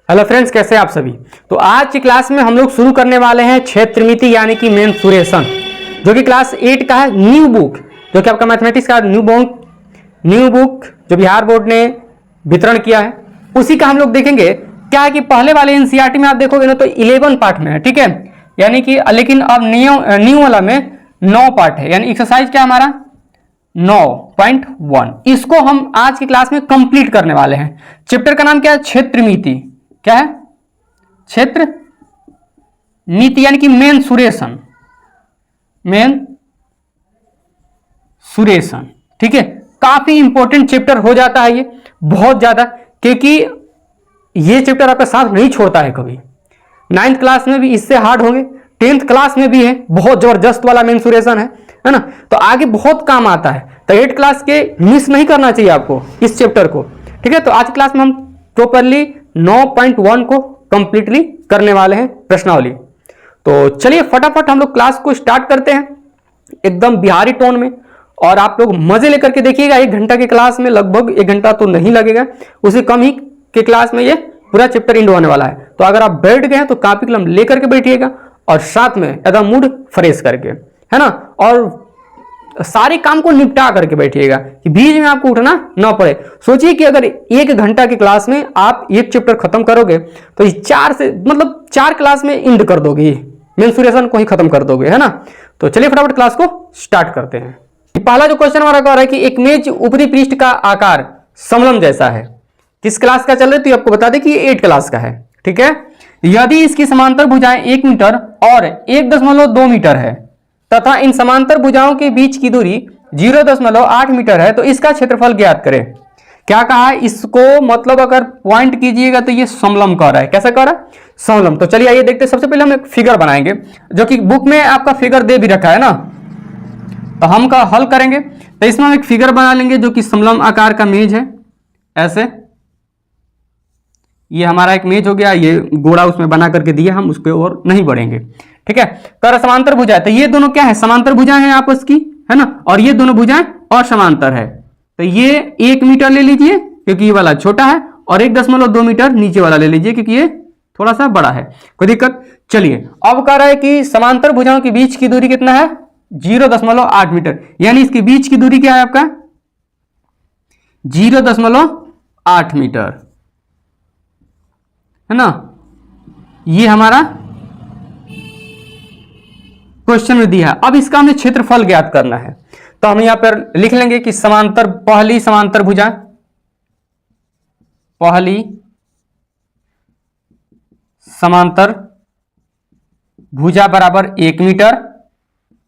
Hello friends, कैसे हैं आप सभी। तो आज की क्लास में हम लोग शुरू करने वाले हैं क्षेत्रमिति यानी कि मेंसुरेशन, जो कि क्लास 8 का है। न्यू बुक जो कि आपका मैथमेटिक्स का न्यू बुक जो बिहार बोर्ड ने वितरण किया है, उसी का हम लोग देखेंगे। क्या है कि पहले वाले एनसीईआरटी में आप देखोगे ना तो 11 पार्ट में है, ठीक है, यानी कि लेकिन अब न्यू वाला में 9 पार्ट है, यानी एक्सरसाइज क्या हमारा 9.1। इसको हम आज की क्लास में कंप्लीट करने वाले हैं। चैप्टर का नाम क्या है? क्षेत्रमिति। क्या है? क्षेत्र नीति यानी कि मेंसुरेशन। ठीक है, काफी इंपॉर्टेंट चैप्टर हो जाता है ये, बहुत ज्यादा, क्योंकि ये चैप्टर आपका साथ नहीं छोड़ता है कभी। 9th क्लास में भी इससे हार्ड होंगे, 10th क्लास में भी है, बहुत जबरदस्त वाला मेंसुरेशन है ना। तो आगे बहुत काम आता है, तो 8th क्लास के मिस नहीं करना चाहिए आपको इस चैप्टर को, ठीक है। तो आज क्लास में हम प्रॉपरली 9.1 को कंप्लीटली करने वाले हैं, प्रश्नावली। तो चलिए फटाफट हम लोग क्लास को स्टार्ट करते हैं एकदम बिहारी टोन में, और आप लोग मजे लेकर के देखिएगा। 1 घंटा की क्लास में, लगभग 1 घंटा तो नहीं लगेगा, उससे कम ही के क्लास में ये पूरा चैप्टर इंड होने वाला है। तो अगर आप बैठ गए हैं तो कॉपी कलम लेकर के बैठिएगा, और साथ में एकदम मूड फ्रेश करके, है ना, और सारे काम को निपटा करके बैठिएगा कि बीच में आपको उठना ना पड़े। सोचिए कि अगर 1 घंटा की क्लास में आप एक चैप्टर खत्म करोगे तो इस 4 क्लास में इंड कर दोगे, मेंसुरेशन को ही खत्म कर दोगे, है ना। तो चलिए फटाफट क्लास को स्टार्ट करते हैं। पहला जो क्वेश्चन हमारा कह रहा है कि एक मेज ऊपरी पृष्ठ का आकार समलंब जैसा है। किस क्लास का चल रहा है तो आपको बता दें कि ये 8 क्लास का है, ठीक है। यदि इसकी समांतर भुजाएं 1 मीटर और 1.2 मीटर है तथा इन समांतर भुजाओं के बीच की दूरी 0.8 मीटर है तो इसका क्षेत्रफल ज्ञात करें। क्या कहा है? इसको मतलब अगर पॉइंट कीजिएगा तो ये समलंब कह रहा है। कैसा कह रहा है? समलंब। तो चलिए आइए देखते हैं। सबसे पहले हम एक फिगर बनाएंगे, जो कि बुक में आपका फिगर दे भी रखा है ना, तो हम का हल करेंगे। तो इसमें हम एक फिगर बना लेंगे जो कि समलंब आकार का मेज है, ऐसे। ये हमारा एक मेज हो गया, ये गोड़ा उसमें बना करके दिया, हम उसके और नहीं बढ़ेंगे, ठीक है। कर समांतर भुजाएं, तो ये दोनों क्या है? समांतर भुजाएं हैं आपस की, है ना, और ये दोनों भुजाएं असमांतर है। तो ये 1 मीटर ले लीजिए क्योंकि ये वाला छोटा है, और 1.2 मीटर नीचे वाला ले लीजिए क्योंकि ये थोड़ा सा बड़ा है। कोई दिक्कत? चलिए अब कह रहा है कि समांतर भुजाओं के बीच की दूरी कितना है? 0.8 मीटर, यानी इसके बीच की दूरी क्या है आपका? 0.8 मीटर, है ना। ये हमारा क्वेश्चन में दिया है। अब इसका हमें क्षेत्रफल ज्ञात करना है, तो हम यहां पर लिख लेंगे कि पहली समांतर भुजा बराबर 1 मीटर।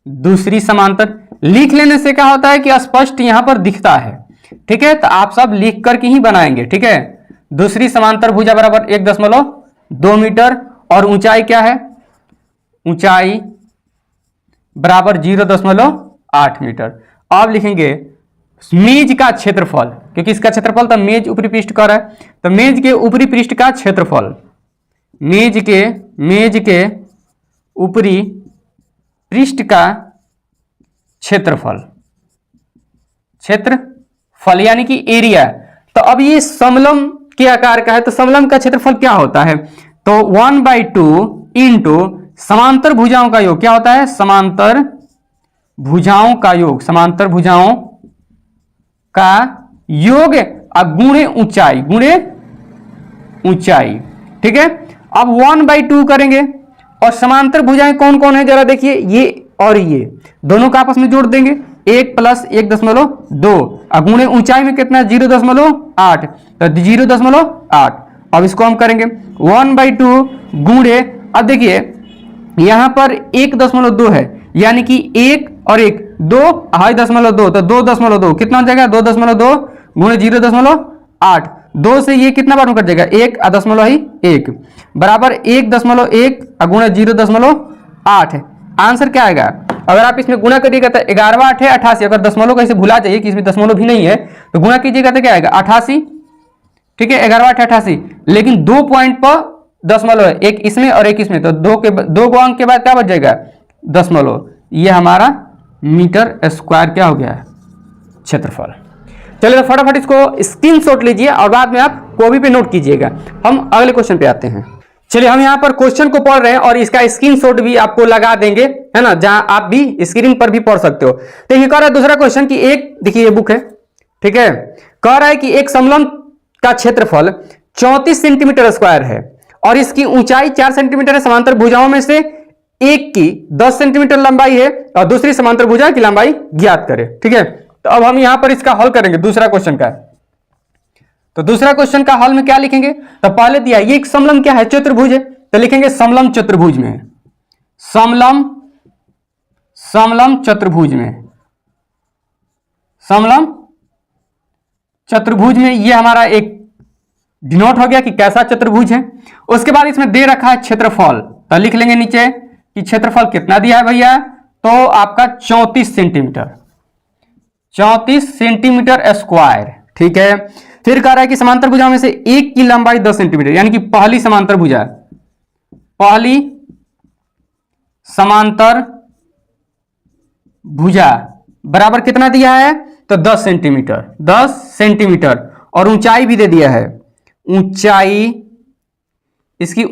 दूसरी समांतर लिख लेने से क्या होता है कि स्पष्ट यहां पर दिखता है, ठीक है। तो आप सब लिख करके ही बनाएंगे, ठीक है। दूसरी समांतर भुजा बराबर 1.2 मीटर, और ऊंचाई क्या है? ऊंचाई बराबर 0.8 मीटर। अब लिखेंगे मेज का क्षेत्रफल, क्योंकि इसका क्षेत्रफल तो मेज ऊपरी पृष्ठ का है, तो मेज के ऊपरी पृष्ठ का क्षेत्रफल, मेज के ऊपरी पृष्ठ का क्षेत्रफल यानी कि एरिया। तो अब ये समलंब के आकार का है, तो समलंब का क्षेत्रफल क्या होता है? तो 1/2 इंटू समांतर भुजाओं का योग। क्या होता है? समांतर भुजाओं का योग गुणे ऊंचाई, ठीक है। अब 1/2 करेंगे, और समांतर भुजाएं कौन कौन है जरा देखिए, ये और ये दोनों का आपस में जोड़ देंगे, 1 + 1.2, गुणे ऊंचाई में कितना? 0.8, तो 0.8। अब इसको हम करेंगे 1/2 गुणे, अब देखिए यहां पर 1.2 है, यानी कि 1 और 1 2, 2.2, तो 2.2 कितना हो जाएगा? 2.2 गुणे 0.8, 2 से ये कितना बार में कट जाएगा? 1 बराबर 1.1 गुणे 0.8। आंसर क्या आएगा? अगर आप इसमें गुणा करिएगा तो 11 8 है 88। अगर दशमलव कैसे भुला जाइए कि इसमें दशमलव भी नहीं है, तो गुणा कीजिएगा तो क्या आएगा? 88, ठीक है। 11 8 88, लेकिन 2 पॉइंट पर दशमलव है, एक इसमें और एक इसमें, तो 2 अंक के बाद क्या बच जाएगा? दशमलव। ये हमारा मीटर स्क्वायर क्या हो गया? क्षेत्रफल। चलिए फटाफट इसको स्क्रीनशॉट लीजिए और बाद में आप कॉपी पे नोट कीजिएगा। हम अगले क्वेश्चन पे आते हैं। चलिए हम यहाँ पर क्वेश्चन को पढ़ रहे हैं और इसका स्क्रीनशॉट भी आपको लगा देंगे, है ना, जहां आप भी स्क्रीन पर भी पढ़ सकते हो। देखिए कह रहा है दूसरा क्वेश्चन कि एक, देखिए ये बुक है, ठीक है, कह रहा है कि एक समलंब का क्षेत्रफल 34 सेंटीमीटर स्क्वायर है और इसकी ऊंचाई 4 सेंटीमीटर है। समांतर भुजाओं में से एक की 10 सेंटीमीटर लंबाई है और दूसरी समांतर भुजा की लंबाई ज्ञात करें, ठीक है। तो अब हम यहां पर इसका हल करेंगे दूसरा क्वेश्चन का। तो दूसरा क्वेश्चन का हल में क्या लिखेंगे, तो पहले दिया ये एक समलंब क्या है, चतुर्भुज है, तो लिखेंगे समलंब चतुर्भुज में, समलंब चतुर्भुज में, समलंब चतुर्भुज में ये हमारा एक डिनोट हो गया कि कैसा चतुर्भुज है। उसके बाद इसमें दे रखा है क्षेत्रफल, तो लिख लेंगे नीचे कि क्षेत्रफल कितना दिया है भैया, तो आपका 34 सेंटीमीटर, 34 सेंटीमीटर स्क्वायर, ठीक है। फिर कह रहा है कि समांतर भुजाओं में से एक की लंबाई 10 सेंटीमीटर, यानी कि पहली समांतर भुजा, पहली समांतर भुजा बराबर कितना दिया है, तो 10 सेंटीमीटर, 10 सेंटीमीटर, और ऊंचाई भी दे दिया है, ऊंचाई, इसकी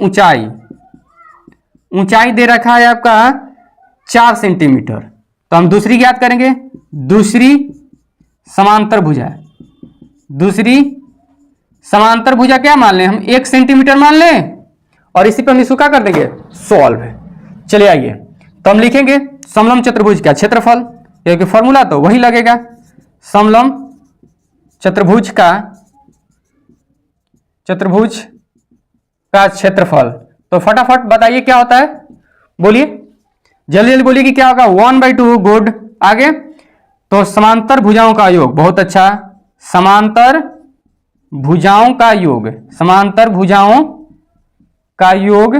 ऊंचाई दे रखा है आपका 4 सेंटीमीटर। तो हम दूसरी ज्ञात करेंगे, दूसरी समांतर भुजा, दूसरी समांतर भुजा क्या मान लें हम, 1 सेंटीमीटर मान लें, और इसी पर हम इसको क्या कर देंगे, सॉल्व। चलिए आइए, तो हम लिखेंगे समलंब चतुर्भुज का क्षेत्रफल, क्योंकि फॉर्मूला तो वही लगेगा, समलंब चतुर्भुज का क्षेत्रफल। तो फटाफट बताइए क्या होता है, बोलिए जल्दी जल्दी बोलिए कि क्या होगा, 1/2, गुड। आगे, तो समांतर भुजाओं का योग, बहुत अच्छा, समांतर भुजाओं का योग, समांतर भुजाओं का योग,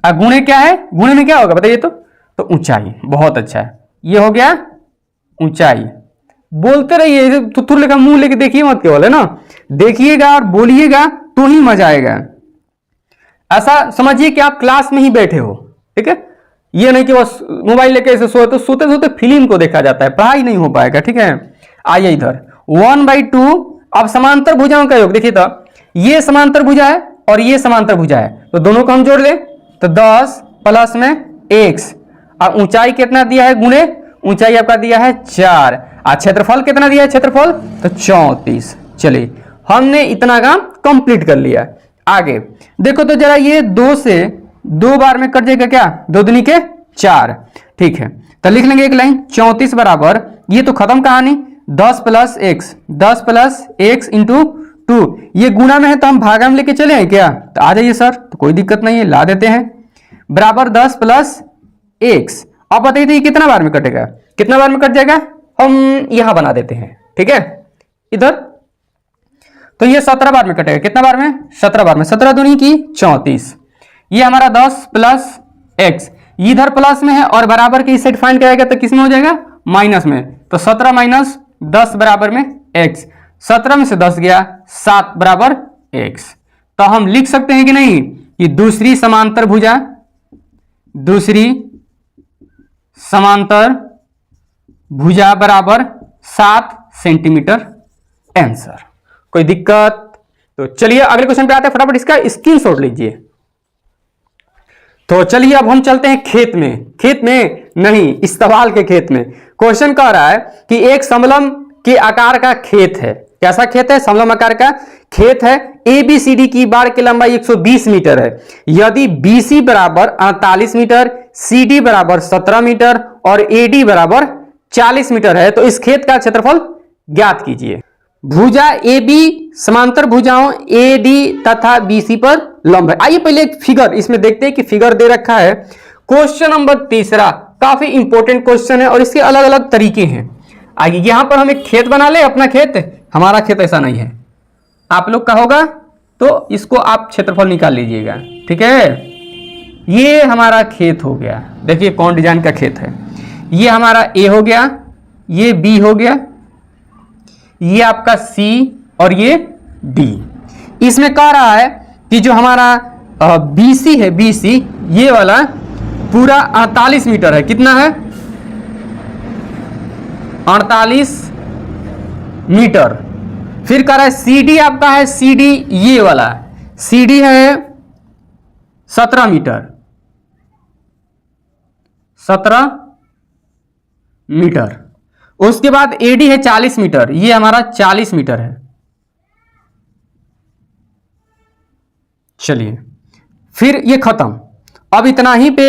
गुणे क्या है, गुणे में क्या होगा बताइए, तो ऊंचाई, बहुत अच्छा है, ये हो गया ऊंचाई। बोलते रहिए, थुथुर लेकर मुंह लेके देखिए मत केवल, है ना, देखिएगा और बोलिएगा तो ही मजा आएगा। ऐसा समझिए कि आप क्लास में ही बैठे हो, ठीक है, ये नहीं कि बस मोबाइल लेके ऐसे सोते सोते फिल्म को देखा जाता है, पढ़ाई नहीं हो पाएगा, ठीक है। आइए इधर 1/2, अब समांतर भुजाओं का योग देखिए, तो ये समांतर भुजा है और ये समांतर भुजा है, तो दोनों को हम जोड़ ले, तो 10 प्लस में x, और ऊंचाई कितना दिया है, गुणे ऊंचाई आपका दिया है 4, और क्षेत्रफल कितना दिया है, क्षेत्रफल तो 34। चलिए हमने इतना काम कंप्लीट कर लिया। आगे देखो तो जरा, ये 2 से 2 बार में कट जाएगा क्या, 2 दूनी के 4, ठीक है। तो लिख लेंगे एक लाइन, 34 बराबर, ये तो खत्म कहानी, 10 प्लस x इंटू 2, ये गुणा में है तो हम भागा में लेके चले हैं क्या, तो आ जाइए सर, तो कोई दिक्कत नहीं है, ला देते हैं, बराबर 10 प्लस x। अब बताइए ये कितना बार में कटेगा, कितना बार में कट जाएगा, हम यहां बना देते हैं, ठीक है, इधर, तो ये 17 बार में कटेगा, कितना बार में, 17 बार में, 17 दूनी की 34, ये हमारा 10 प्लस x, इधर प्लस में है और बराबर के इस साइड फाइंड कराएगा तो किसमें हो जाएगा, माइनस में, तो 17 माइनस 10 बराबर में x, 17 में से 10 गया, 7 बराबर x। तो हम लिख सकते हैं कि नहीं कि दूसरी समांतर भुजा बराबर 7 सेंटीमीटर, आंसर। कोई दिक्कत, तो चलिए अगले क्वेश्चन पे आते हैं, फटाफट इसका स्क्रीनशॉट लीजिए। तो चलिए अब हम चलते हैं खेत में नहीं, इस सवाल के खेत में। क्वेश्चन कह रहा है कि एक समलंब के आकार का खेत है, कैसा खेत है, समलंब आकार का खेत है, ABCD की बाड़ की लंबाई 120 मीटर है, यदि BC बराबर 48 मीटर, CD बराबर 17 मीटर और AD बराबर 40 मीटर है, तो इस खेत का क्षेत्रफल ज्ञात कीजिए। भुजा AB समांतर भुजाओं AD तथा BC पर लंब है। आइए पहले एक फिगर इसमें देखते हैं कि फिगर दे रखा है। क्वेश्चन नंबर 3 काफी इंपॉर्टेंट क्वेश्चन है और इसके अलग अलग तरीके हैं। आइए यहां पर हम एक खेत बना ले, अपना खेत, हमारा खेत ऐसा नहीं है, आप लोग का होगा, तो इसको आप क्षेत्रफल निकाल लीजिएगा, ठीक है। ये हमारा खेत हो गया, देखिए कौन डिजाइन का खेत है, ये हमारा A हो गया, ये B हो गया, ये आपका C और ये D। इसमें कह रहा है कि जो हमारा BC है, BC ये वाला पूरा 48 मीटर है, कितना है, 48 मीटर, फिर कह रहा है सी डी आपका है, सी डी ये वाला सी डी है 17 मीटर, 17 मीटर। उसके बाद एडी है 40 मीटर, ये हमारा 40 मीटर है। चलिए फिर ये खत्म। अब इतना ही पे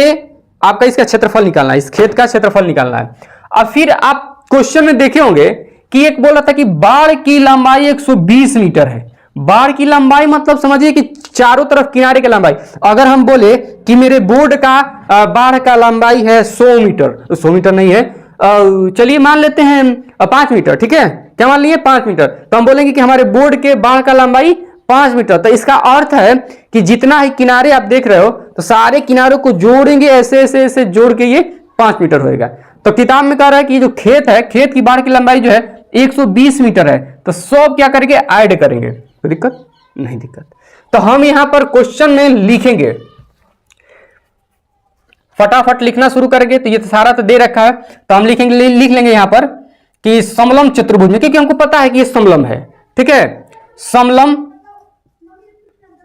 आपका इसका क्षेत्रफल निकालना है, इस खेत का क्षेत्रफल निकालना है। अब फिर आप क्वेश्चन में देखे होंगे कि एक बोल रहा था कि बाढ़ की लंबाई 120 मीटर है। बाढ़ की लंबाई मतलब समझिए कि चारों तरफ किनारे की लंबाई। अगर हम बोले कि मेरे बोर्ड का बाढ़ का लंबाई है 100 मीटर, 100 मीटर नहीं है, चलिए मान लेते हैं 5 मीटर, ठीक है, क्या मान लिए 5 मीटर, तो हम बोलेंगे कि हमारे बोर्ड के बाढ़ का लंबाई 5 मीटर। तो इसका अर्थ है कि जितना ही किनारे आप देख रहे हो तो सारे किनारों को जोड़ेंगे, ऐसे ऐसे ऐसे जोड़ के ये 5 मीटर होएगा। तो किताब में कह रहा है कि जो खेत है, खेत की बाढ़ की लंबाई जो है 120 मीटर है। तो सब क्या करेंगे, ऐड करेंगे, कोई दिक्कत नहीं दिक्कत। तो हम यहां पर क्वेश्चन में लिखेंगे, फटाफट लिखना शुरू करेंगे। तो ये तो सारा तो दे रखा है, तो हम लिखेंगे, लिख लेंगे यहां पर कि समलम चतुर्भुज में, क्योंकि हमको पता है कि ये समलम है, ठीक है, समलम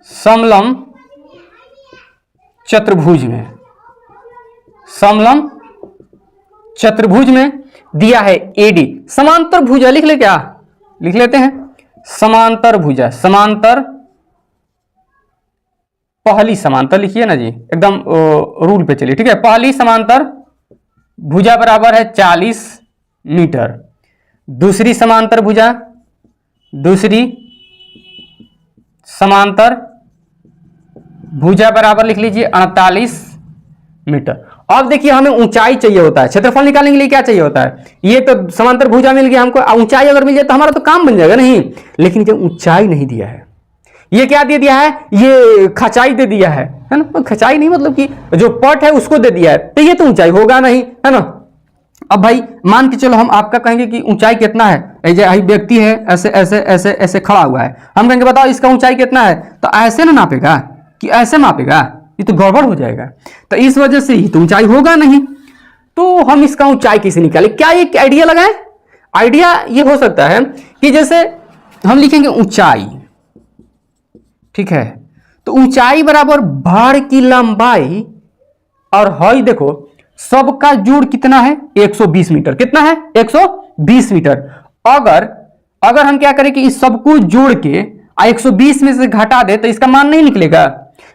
समलम चतुर्भुज में, समलम चतुर्भुज में दिया है एडी। समांतर भुजा लिख ले, क्या लिख लेते हैं, समांतर भुजा, समांतर, पहली समांतर लिखिए ना जी, एकदम रूल पे चलिए, ठीक है। पहली समांतर भुजा बराबर है 40 मीटर, दूसरी समांतर भुजा, दूसरी समांतर भुजा बराबर लिख लीजिए 48 मीटर। अब देखिए हमें ऊंचाई चाहिए होता है, क्षेत्रफल निकालने के लिए क्या चाहिए होता है, ये तो समांतर भुजा मिल गया हमको, ऊंचाई अगर मिल जाए तो हमारा तो काम बन जाएगा, नहीं, लेकिन ये ऊंचाई नहीं दिया है। ये क्या दे दिया है, ये खचाई दे दिया है ना, खचाई नहीं मतलब कि जो पट है उसको दे दिया है, तो ये तो ऊंचाई होगा नहीं, है ना। अब भाई मान के चलो हम आपका कहेंगे कि ऊंचाई कितना है, व्यक्ति है ऐसे ऐसे ऐसे ऐसे खड़ा हुआ है, हम कहेंगे बताओ इसका ऊंचाई कितना है, तो ऐसे ना नापेगा कि ऐसे मापेगा, ये तो गड़बड़ हो जाएगा। तो इस वजह से ही तो ऊंचाई होगा नहीं, तो हम इसका ऊंचाई कैसे निकाले, क्या एक आइडिया लगाए। आइडिया ये हो सकता है कि जैसे हम लिखेंगे ऊंचाई, ठीक है, तो ऊंचाई बराबर बाढ़ की लंबाई, और हई देखो सबका जोड़ कितना है 120 मीटर, कितना है 120 मीटर। अगर हम क्या करें कि इस सबको जोड़ के 120 में से घटा दे तो इसका मान नहीं निकलेगा।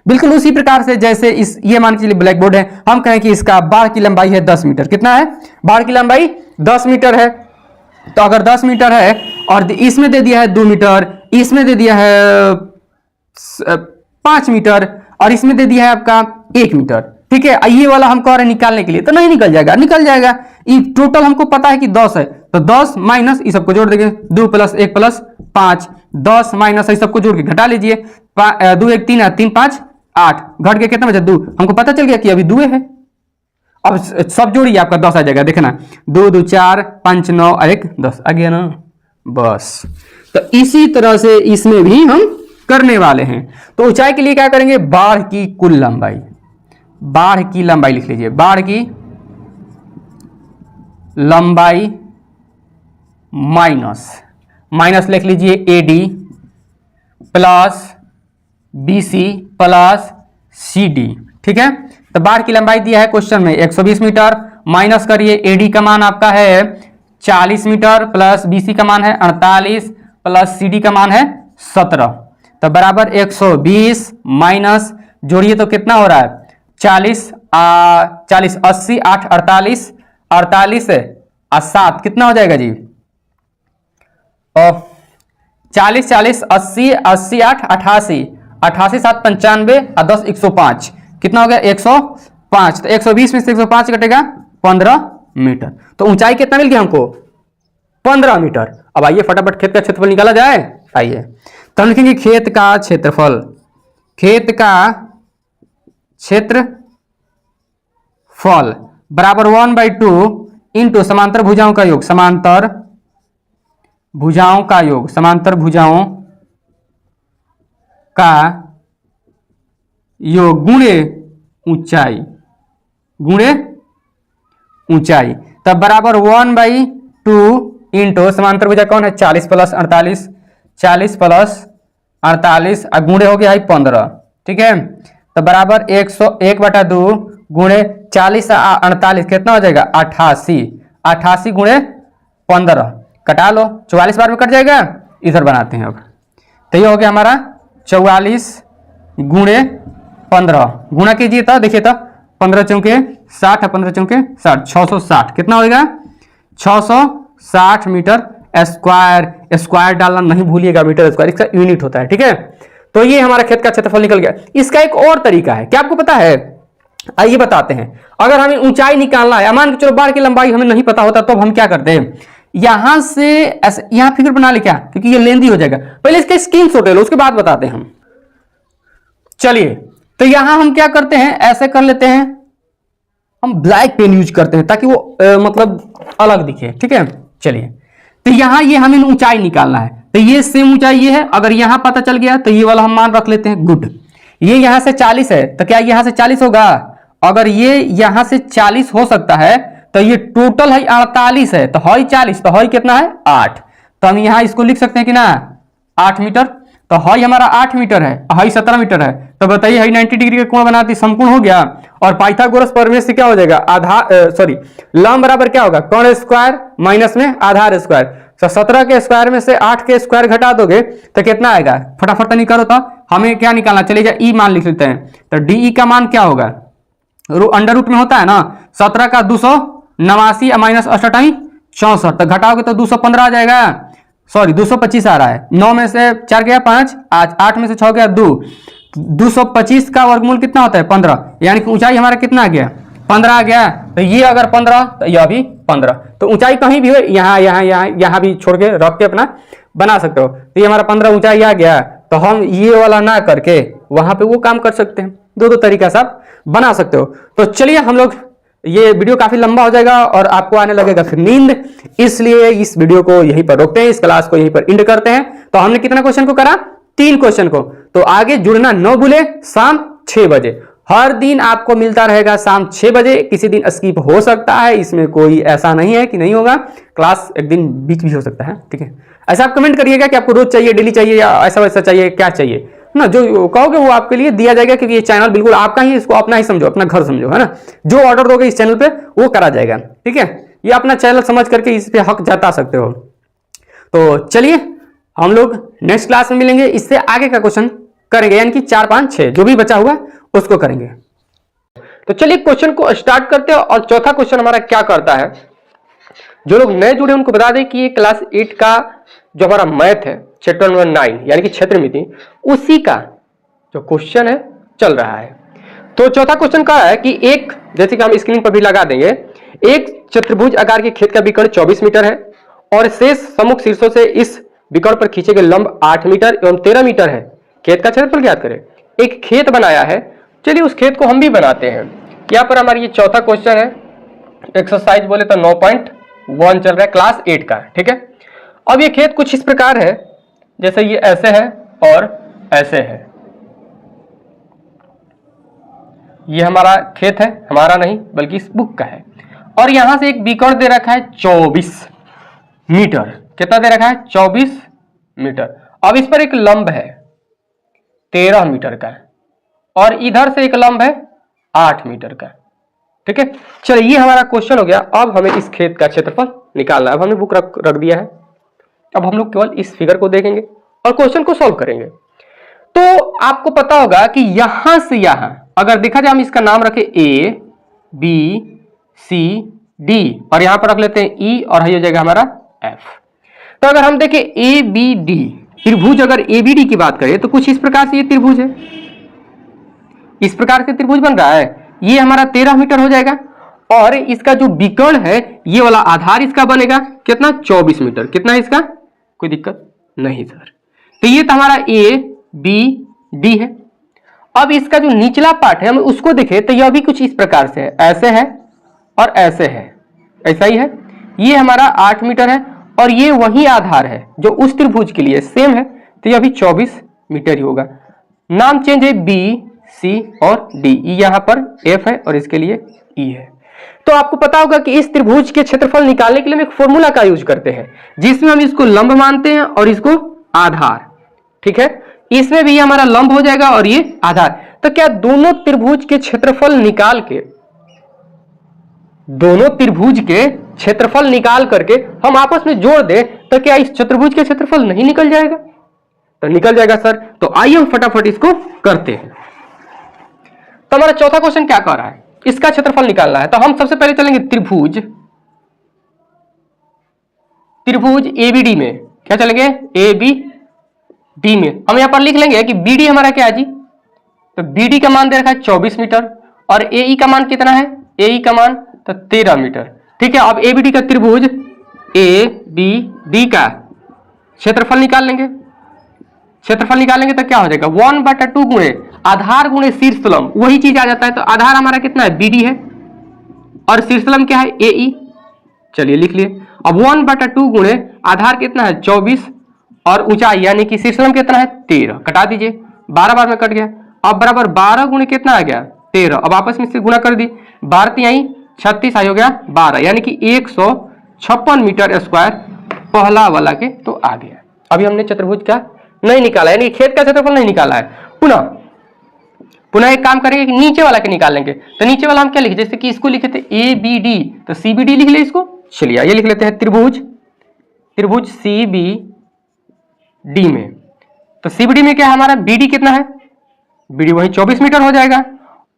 बिल्कुल उसी प्रकार से जैसे इस ये मान के चलिए ब्लैक बोर्ड है, हम कहें कि इसका बाढ़ की लंबाई है 10 मीटर, कितना है, बाढ़ की लंबाई 10 मीटर है। तो अगर 10 मीटर है और इसमें दे दिया है 2 मीटर, इसमें दे दिया है 5 मीटर और इसमें दे दिया है आपका 1 मीटर, ठीक है, ये वाला हम कह रहे हैं निकालने के लिए, तो नहीं निकल जाएगा, निकल जाएगा। ये टोटल हमको पता है कि 10 है, तो 10 माइनस इस सबको जोड़ देंगे, 2 + 1 + 5, 10 माइनस इस सबको जोड़ के घटा लीजिए, 2 1 3 3 5 8, घट के कितना बचा 2, हमको पता चल गया कि अभी 2 है। अब सब जोड़िए आपका 10 आ जाएगा, देखना 2 2 4 5 9 1 10 आ गया ना, बस। तो इसी तरह से इसमें भी हम करने वाले हैं। तो ऊंचाई के लिए क्या करेंगे, बाढ़ की कुल लंबाई, बाढ़ की लंबाई लिख लीजिए, बाढ़ की लंबाई माइनस लिख लीजिए AD plus BC plus CD, ठीक है। तो बाढ़ की लंबाई दिया है क्वेश्चन में 120 मीटर, माइनस करिए एडी का मान आपका है 40 मीटर प्लस बीसी का मान है 48 प्लस सीडी का मान है 17, तो बराबर 120 माइनस जोड़िए तो कितना हो रहा है 40 80 8 48 48 और 7 कितना हो जाएगा जी, 40 40 80 80 8 88 88 7 95 और 10 105, कितना हो गया 105। तो 120 में से 105 कटेगा 15 मीटर। तो ऊंचाई कितना मिल गया हमको 15 मीटर। अब आइए फटाफट खेत का क्षेत्रफल निकाला जाए, आइए। तो हम लिखेंगे खेत का क्षेत्रफल, खेत का क्षेत्रफल बराबर 1/2 इंटू समांतर भुजाओं का योग, समांतर भुजाओं का योग, समांतर भुजाओं का योग गुणे ऊंचाई, गुणे ऊंचाई, तब बराबर 1/2 इंटू समांतर भुजा कौन है 40 + 48, 40 प्लस 48 गुणे हो गया है 15, ठीक है। तो बराबर 101/2 गुणे 40 48 कितना हो जाएगा 88, 88 गुणे 15 कटा लो, 44 बार में कट जाएगा। इधर बनाते हैं अब, तो ये हो गया हमारा 44 गुणे 15, गुणा कीजिए तो देखिए तो 15 चौके 60, 15 चौके 60, 660 कितना होगा 660 मीटर स्क्वायर। स्क्वायर डालना नहीं भूलिएगा, मीटर स्क्वायर इसका यूनिट होता है, ठीक है। तो ये हमारा खेत का क्षेत्रफल निकल गया। इसका एक और तरीका है, क्या आपको पता है? आइए बताते हैं। अगर हमें ऊंचाई निकालना है, मान के चलो बाढ़ की लंबाई हमें नहीं पता होता तो हम क्या करते हैं, यहां से यहां फिगर बना ले क्या, क्योंकि ये लेंदी हो जाएगा। पहले इसका स्क्रीनशॉट ले लो, उसके बाद बताते हैं हम। चलिए, तो यहां हम क्या करते हैं, ऐसे कर लेते हैं, हम ब्लैक पेन यूज करते हैं ताकि वो मतलब अलग दिखे, ठीक है। चलिए, तो यहां ये हमें ऊंचाई निकालना है, तो ये सेम ऊंचाई ये है। अगर यहां पता चल गया तो ये वाला हम मान रख लेते हैं, गुड। ये यहां से 40 है, तो क्या यहां से 40 होगा? अगर ये यहां से 40 हो सकता है तो ये टोटल है 48 है, तो है 40, तो है कितना है 8। तो हम यहां इसको लिख सकते हैं कि ना 8 मीटर। तो है हमारा 8 मीटर है, है 17 मीटर है। तो बताइए है 90 डिग्री का कोण बनाती समकोण हो गया। और पाइथागोरस प्रमेय से क्या हो जाएगा, आधार सॉरी लंब बराबर क्या होगा, कोण स्क्वायर माइनस में आधार स्क्वायर। तो 17 के स्क्वायर में से 8 के स्क्वायर घटा दोगे तो कितना आएगा, फटाफट तो निकालो। तो हमें क्या निकालना, चलिए ई मान लिख लेते हैं। तो डी का मान क्या होगा, अंडर रूट में होता है ना, 17 का 289 माइनस 68 64, तो घटाओगे तो 215 आ जाएगा, सॉरी 225 आ रहा है। 9 में से 4 गया 5, आज 8 में से 6 गया 2, 225 का वर्गमूल कितना होता है 15, यानी कि ऊंचाई हमारा कितना आ गया 15 आ गया। तो ये अगर 15 तो यह भी 15, तो ऊंचाई कहीं भी हो, यहाँ यहाँ यहाँ यहाँ भी छोड़ के रख के अपना बना सकते हो। तो ये हमारा 15 ऊंचाई आ गया, तो हम ये वाला ना करके वहां पे वो काम कर सकते हैं। दो तरीका से आप बना सकते हो। तो चलिए हम लोग, ये वीडियो काफी लंबा हो जाएगा और आपको आने लगेगा फिर नींद, इसलिए इस वीडियो को यहीं पर रोकते हैं, इस क्लास को यहीं पर एंड करते हैं। तो हमने कितना क्वेश्चन को करा, 3 क्वेश्चन को। तो आगे जुड़ना न भूले, शाम 6 बजे हर दिन आपको मिलता रहेगा, शाम 6 बजे। किसी दिन स्किप हो सकता है, इसमें कोई ऐसा नहीं है कि नहीं होगा, क्लास एक दिन बीच भी हो सकता है, ठीक है। ऐसा आप कमेंट करिएगा कि आपको रोज चाहिए, डेली चाहिए, या ऐसा वैसा चाहिए, क्या चाहिए ना, जो कहोगे वो आपके लिए दिया जाएगा, क्योंकि ये चैनल बिल्कुल आपका ही, इसको अपना ही समझो, अपना घर समझो, है ना। जो ऑर्डर दोगे इस चैनल पे वो करा जाएगा, ठीक है। ये अपना चैनल समझ करके इस पे हक जता सकते हो। तो चलिए हम लोग नेक्स्ट क्लास में मिलेंगे, इससे आगे का क्वेश्चन करेंगे, यानी कि 4, 5, 6 जो भी बचा हुआ उसको करेंगे। तो चलिए क्वेश्चन को स्टार्ट करते हैं। और चौथा क्वेश्चन हमारा क्या करता है, जो लोग नए जुड़े उनको बता दें कि ये क्लास 8 का जो हमारा मैथ है, चैप्टर नंबर 9 यानी कि क्षेत्रमिति, उसी का जो क्वेश्चन है चल रहा है। तो चौथा क्वेश्चन का है कि एक, जैसे कि हम स्क्रीन पर भी लगा देंगे, एक चतुर्भुज आकार के खेत का विकर्ण 24 मीटर है और शेष सम्मुख शीर्षों से इस विकर्ण पर खींचे गए लंब 8 मीटर एवं 13 मीटर है। खेत का क्षेत्रफल ज्ञात करें। एक खेत बनाया है, चलिए उस खेत को हम भी बनाते हैं। यहाँ पर हमारी ये चौथा क्वेश्चन है, एक्सरसाइज बोले तो 9.1 चल रहा है, क्लास 8 का, ठीक है। अब ये खेत कुछ इस प्रकार है, जैसे ये ऐसे है और ऐसे है। ये हमारा खेत है, हमारा नहीं बल्कि इस बुक का है। और यहां से एक विकर्ण दे रखा है 24 मीटर, कितना दे रखा है 24 मीटर। अब इस पर एक लंब है 13 मीटर का, और इधर से एक लंब है 8 मीटर का, ठीक है। चलिए ये हमारा क्वेश्चन हो गया। अब हमें इस खेत का क्षेत्रफल निकालना है। अब हमने बुक रख दिया है, अब हम लोग केवल इस फिगर को देखेंगे और क्वेश्चन को सॉल्व करेंगे। तो आपको पता होगा कि यहां से यहां अगर देखा जाए, हम इसका नाम रखें A B C D और यहां पर रख लेते हैं E और ये हो जाएगा हमारा F। तो अगर हम देखें ABD त्रिभुज, अगर ABD की बात करें तो कुछ इस प्रकार से ये त्रिभुज है, इस प्रकार से त्रिभुज बन रहा है। ये हमारा 13 मीटर हो जाएगा और इसका जो विकर्ण है ये वाला आधार इसका बनेगा कितना 24 मीटर। कितना है इसका, कोई दिक्कत नहीं सर। तो ये तो हमारा ABD है। अब इसका जो निचला पार्ट है हम उसको देखें तो यह भी कुछ इस प्रकार से है, ऐसे है और ऐसे है, ऐसा ही है। ये हमारा 8 मीटर है और ये वही आधार है जो उस त्रिभुज के लिए सेम है, तो यह भी 24 मीटर ही होगा। नाम चेंज है B C और D, यहां पर F है और इसके लिए E है। तो आपको पता होगा कि इस त्रिभुज के क्षेत्रफल निकालने के लिए हम एक फॉर्मूला का यूज करते हैं, जिसमें हम इसको लंब मानते हैं और इसको आधार, ठीक है। इसमें भी हमारा लंब हो जाएगा और ये आधार। तो क्या दोनों त्रिभुज के क्षेत्रफल निकाल के, दोनों त्रिभुज के क्षेत्रफल निकाल करके हम आपस में जोड़ दें तो क्या इस चतुर्भुज के क्षेत्रफल नहीं निकल जाएगा? तो निकल जाएगा सर। तो आइए हम फटाफट इसको करते हैं। तो हमारा चौथा क्वेश्चन क्या कर रहा है, इसका क्षेत्रफल निकालना है। तो हम सबसे पहले चलेंगे त्रिभुज एबीडी में। क्या चलेंगे? एबीडी में हम यहां पर लिख लेंगे कि बीडी हमारा क्या है जी, तो बीडी का मान दे रखा है 24 मीटर और एई का मान कितना है, एई का मान तो 13 मीटर, ठीक है। अब एबीडी का त्रिभुज एबीडी का क्षेत्रफल निकाल लेंगे। क्षेत्रफल निकालेंगे तो क्या हो जाएगा, 1/2 गुणे आधार गुणे शीर्षलंब, वही चीज आ जाता है। तो आधार हमारा कितना है, बीडी है, और शीर्षलंब क्या है, एई। चलिए लिख लिए। अब 1/2 गुणे आधार कितना है 24 और ऊंचाई यानी कि शीर्षलंब कितना है 13, कटा दीजिए, 12 बार में कट गया। अब बराबर 12 गुणे कितना आ गया 13, अब आपस में से गुणा कर दी, 12 तिहाई 36 आई हो गया 12, यानी कि 156 मीटर स्क्वायर पहला वाला के तो आ गया। अभी हमने चतुर्भुज का नहीं निकाला, यानी खेत का क्षेत्रफल नहीं निकाला है। पुनः एक काम करेंगे कि नीचे वाला के निकाल लेंगे। तो नीचे वाला हम क्या लिखे, जैसे कि इसको लिखे थे ए बी डी, तो सी बी डी लिख ले इसको। चलिए ये लिख लेते हैं त्रिभुज सी बी डी में। तो सी बी डी में क्या है हमारा, बी डी कितना है, बी डी वही 24 मीटर हो जाएगा।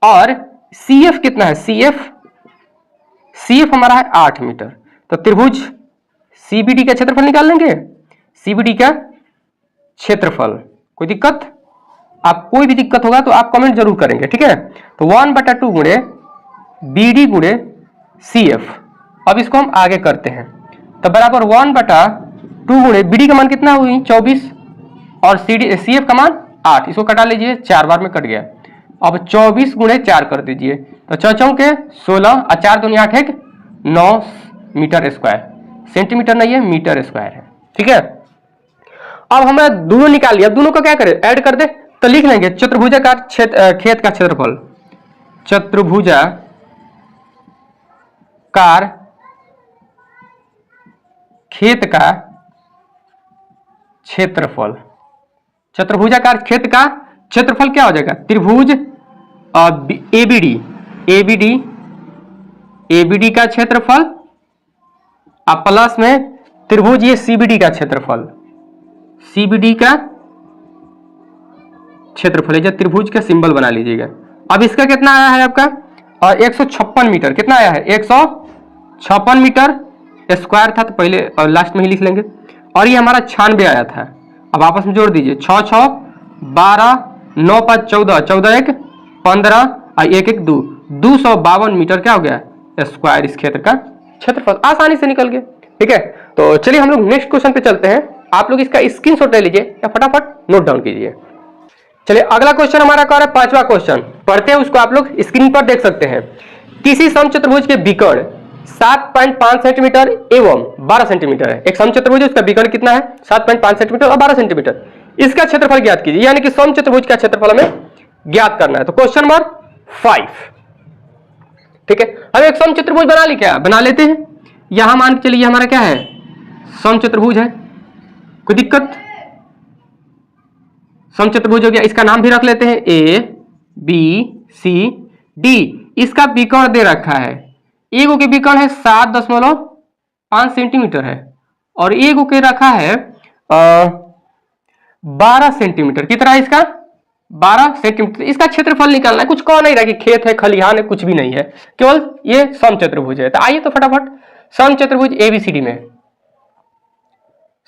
और सी एफ कितना है, सी एफ हमारा है 8 मीटर। तो त्रिभुज सी बी डी का क्षेत्रफल निकाल लेंगे। सी बी डी का क्षेत्रफल, कोई दिक्कत, आप कोई भी दिक्कत होगा तो आप कमेंट जरूर करेंगे, ठीक है। तो 1/2 गुणे बी डी गुणे सी एफ। अब इसको हम आगे करते हैं। तो बराबर 1/2 गुणे बी डी का मान कितना हुई 24 और सी एफ का मान 8, इसको कटा लीजिए, 4 बार में कट गया। अब 24 गुणे 4 कर दीजिए, तो 4 के 16 और 4 दूनी 8 1 9 मीटर स्क्वायर, सेंटीमीटर नहीं है मीटर स्क्वायर है, ठीक है। अब हमें दोनों निकाल लिया, अब दोनों को क्या करें, ऐड कर दे। तो लिख लेंगे चतुर्भुजाकार खेत का क्षेत्रफल, चतुर्भुजाकार खेत का क्षेत्रफल, चतुर्भुजाकार खेत का क्षेत्रफल क्या हो जाएगा, त्रिभुज एबीडी का क्षेत्रफल अब प्लस में त्रिभुज ये सीबीडी का क्षेत्रफल, सीबीडी का क्षेत्रफल है, जब त्रिभुज का सिंबल बना लीजिएगा। अब इसका कितना आया है आपका, और 156 मीटर, कितना आया है 156 मीटर स्क्वायर था, तो पहले और लास्ट में ही लिख लेंगे। और ये हमारा 96 आया था। अब आपस में जोड़ दीजिए, 6 6 12 9 5 14 14 1 15 और 1 1 2 252 मीटर क्या हो गया स्क्वायर इस क्षेत्र का क्षेत्रफल, आसानी से निकल गया, ठीक है। तो चलिए हम लोग नेक्स्ट क्वेश्चन पे चलते हैं। आप लोग इसका स्क्रीनशॉट ले लीजिए या फटाफट नोट डाउन कीजिए। चलिए अगला क्वेश्चन हमारा क्या है, 5वां क्वेश्चन पढ़ते हैं, उसको आप लोग स्क्रीन पर देख सकते हैं। किसी समचतुर्भुज के विकर्ण 7.5 सेंटीमीटर एवं 12 सेंटीमीटर है। एक समचतुर्भुज है, उसका विकर्ण कितना है 7.5 सेंटीमीटर और 12 सेंटीमीटर। इसका क्षेत्रफल ज्ञात कीजिए, यानी कि समचतुर्भुज का क्षेत्रफल हमें ज्ञात करना है। तो क्वेश्चन नंबर 5, ठीक है। हम एक समचतुर्भुज बना ली, क्या बना लेते हैं। यहां मान के चलिए हमारा क्या है समचतुर्भुज है, कोई दिक्कत, समचतुर्भुज हो गया। इसका नाम भी रख लेते हैं ए बी सी डी। इसका विकर्ण दे रखा है, एगो के विकर्ण है 7.5 सेंटीमीटर है और एगो के रखा है 12 सेंटीमीटर। कितना है इसका 12 सेंटीमीटर। इसका क्षेत्रफल निकालना है, कुछ कौन नहीं रहा कि खेत है खलिहान है, कुछ भी नहीं है, केवल ये समचतुर्भुज है। तो आइए तो फटाफट समचतुर्भुज एबीसीडी में,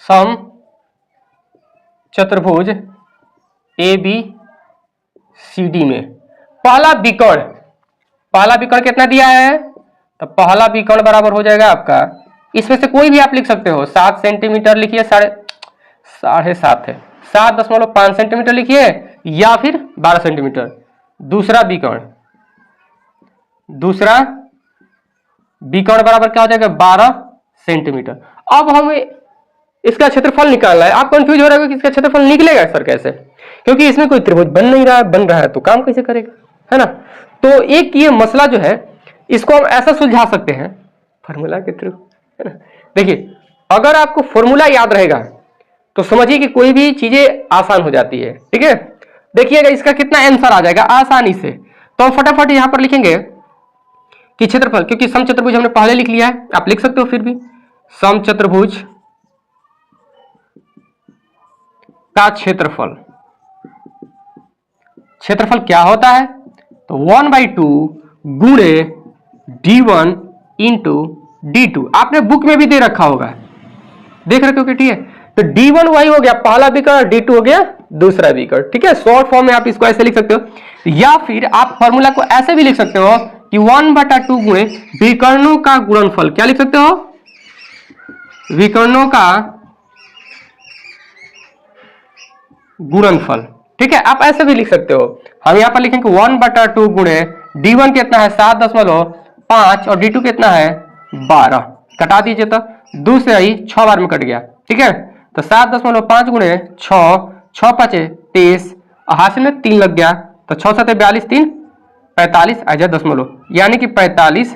समचतुर्भुज एबीसीडी में पहला विकर्ण कितना दिया है, तो पहला विकर्ण बराबर हो जाएगा आपका, इसमें से कोई भी आप लिख सकते हो, 7 सेंटीमीटर लिखिए, 7.5 है, 7.5 सेंटीमीटर लिखिए या फिर 12 सेंटीमीटर। दूसरा विकर्ण बराबर क्या हो जाएगा 12 सेंटीमीटर। अब हमें इसका क्षेत्रफल निकालना है। आप कंफ्यूज हो रहे हो कि इसका क्षेत्रफल निकलेगा सर कैसे, क्योंकि इसमें कोई त्रिभुज बन नहीं रहा है, बन रहा है तो काम कैसे करेगा, है ना। तो एक ये मसला जो है इसको हम ऐसा सुलझा सकते हैं फॉर्मूला के थ्रू, है ना। देखिए अगर आपको फॉर्मूला याद रहेगा तो समझिए कि कोई भी चीजें आसान हो जाती है। ठीक है, देखिएगा इसका कितना आंसर आ जाएगा आसानी से। तो हम फटाफट यहां पर लिखेंगे कि क्षेत्रफल, क्योंकि समचतुर्भुज हमने पहले लिख लिया है, आप लिख सकते हो फिर भी। समचतुर्भुज का क्षेत्रफल, क्षेत्रफल क्या होता है? तो 1/2 गुणे d1 इंटू d2। आपने बुक में भी दे रखा होगा, देख रखे हो, ठीक है। तो d1 वही हो गया पहला विकर्ण, d2 हो गया दूसरा विकर्ण। ठीक है, शॉर्ट फॉर्म में आप इसको ऐसे लिख सकते हो, या फिर आप फॉर्मूला को ऐसे भी लिख सकते हो कि 1/2 गुणे विकर्णों का गुणनफल। क्या लिख सकते हो? विकर्णों का गुणनफल। ठीक है, आप ऐसे भी लिख सकते हो। हम यहां पर लिखेंगे 1/2 गुणे d1 कितना है 7.5 और d2 कितना है 12। कटा दीजिए तो दूसरे ही 6 बार में कट गया। ठीक है, तो 7.5 गुणे 6, 6 5 23, हासिल में 3 लग गया, तो 6 7 42, 3 45 आ जाए दशमलव, यानी कि 45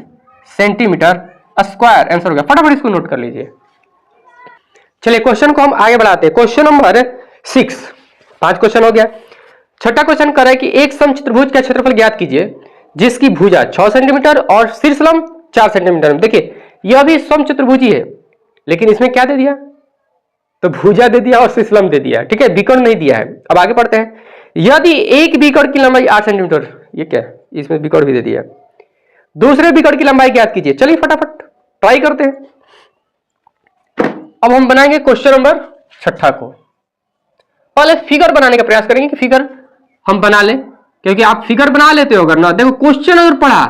सेंटीमीटर स्क्वायर आंसर हो गया। फटाफट इसको नोट कर लीजिए। चलिए क्वेश्चन को हम आगे बढ़ाते हैं। क्वेश्चन नंबर 6, 5 क्वेश्चन हो गया। छठा क्वेश्चन कर रहा है कि एक समचतुर्भुज का क्षेत्रफल ज्ञात कीजिए जिसकी भुजा 6 सेंटीमीटर और शीर्षलंब 4 सेंटीमीटर। देखिए यह भी समचतुर्भुज ही है, लेकिन इसमें क्या दे दिया? तो भुजा दे दिया और शीर्षलंब दे दिया। ठीक है, विकर्ण नहीं दिया है। अब आगे पढ़ते हैं। यदि एक विकर्ण की लंबाई 8 सेंटीमीटर, ये क्या है? इसमें विकर्ण भी दे दिया। दूसरे विकर्ण की लंबाई ज्ञात कीजिए। चलिए फटाफट ट्राई करते हैं। अब हम बनाएंगे क्वेश्चन नंबर 6 को। पहले फिगर बनाने का प्रयास करेंगे कि फिगर हम बना लें, क्योंकि आप फिगर बना लेते हो अगर ना, देखो क्वेश्चन अगर पढ़ा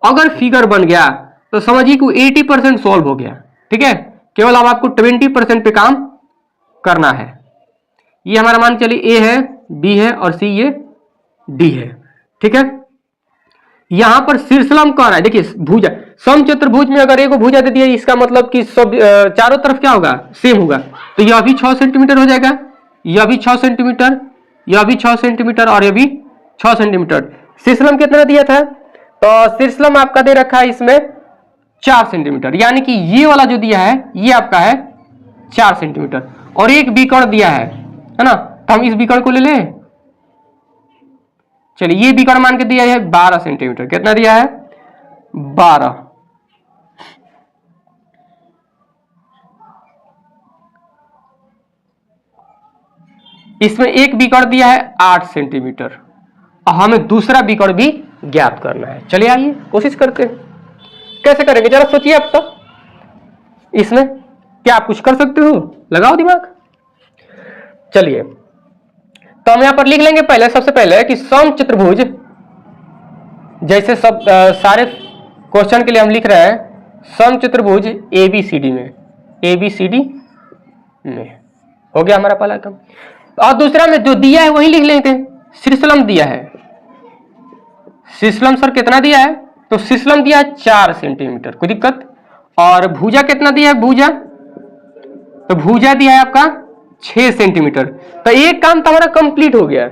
अगर फिगर बन गया तो समझिए कि 80% सॉल्व हो गया। ठीक है, केवल अब आपको 20% पे काम करना है। ये हमारा मान चलिए ए है, बी है और सी ये डी है। ठीक है, यहां पर शीर्षलंब कह रहा है। देखिए भुजा, समचतुर्भुज में अगर एक भुजा दे दिया इसका मतलब कि सब चारों तरफ क्या होगा? सेम होगा। तो यह भी 6 सेंटीमीटर हो जाएगा, यह भी 6 सेंटीमीटर, यह भी 6 सेंटीमीटर और यह भी 6 सेंटीमीटर। शीर्षलंब कितना दिया था? तो शीर्षलंब आपका दे रखा है इसमें 4 सेंटीमीटर, यानी कि ये वाला जो दिया है ये आपका है 4 सेंटीमीटर। और एक विकर्ण दिया है ना, तो हम इस विकर्ण को ले लें। चलिए ये विकर्ण मान के दिया है 12 सेंटीमीटर। कितना दिया है? 12। इसमें एक विकर्ण दिया है 8 सेंटीमीटर और हमें दूसरा विकर्ण भी ज्ञात करना है। चलिए आइए कोशिश करते हैं। कैसे करेंगे जरा सोचिए आप। तो इसमें क्या आप कुछ कर सकते हो? लगाओ दिमाग। चलिए तो हम यहां पर लिख लेंगे पहले, सबसे पहले कि समचतुर्भुज, जैसे सब सारे क्वेश्चन के लिए हम लिख रहे हैं समचतुर्भुज एबीसीडी में, एबीसीडी में हो गया हमारा पहला काम। और दूसरा में जो दिया है वही लिख लेते हैं। शीर्षलंब दिया है, शीर्षलंब सर कितना दिया है? तो शीर्षलंब दिया है 4 सेंटीमीटर, कोई दिक्कत? और भुजा कितना दिया है? भुजा, तो भुजा दिया है आपका 6 सेंटीमीटर। तो एक काम तो हमारा कंप्लीट हो गया,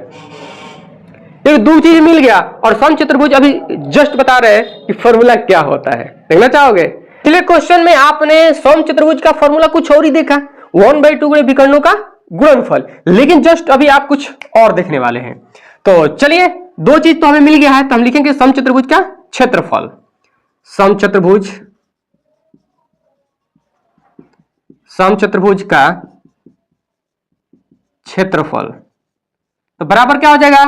ये दो चीज मिल गया। और समचतुर्भुज अभी जस्ट बता रहे हैं कि फॉर्मूला क्या होता है, देखना चाहोगे? चलिए क्वेश्चन में आपने समचतुर्भुज का फॉर्मूला कुछ और ही देखा, 1/2 गुणे विकर्णों का गुणनफल, लेकिन जस्ट अभी आप कुछ और देखने वाले हैं। तो चलिए दो चीज तो हमें मिल गया है, तो हम लिखेंगे समचतुर्भुज का क्षेत्रफल। समचतुर्भुज, समचतुर्भुज का क्षेत्रफल तो बराबर क्या हो जाएगा?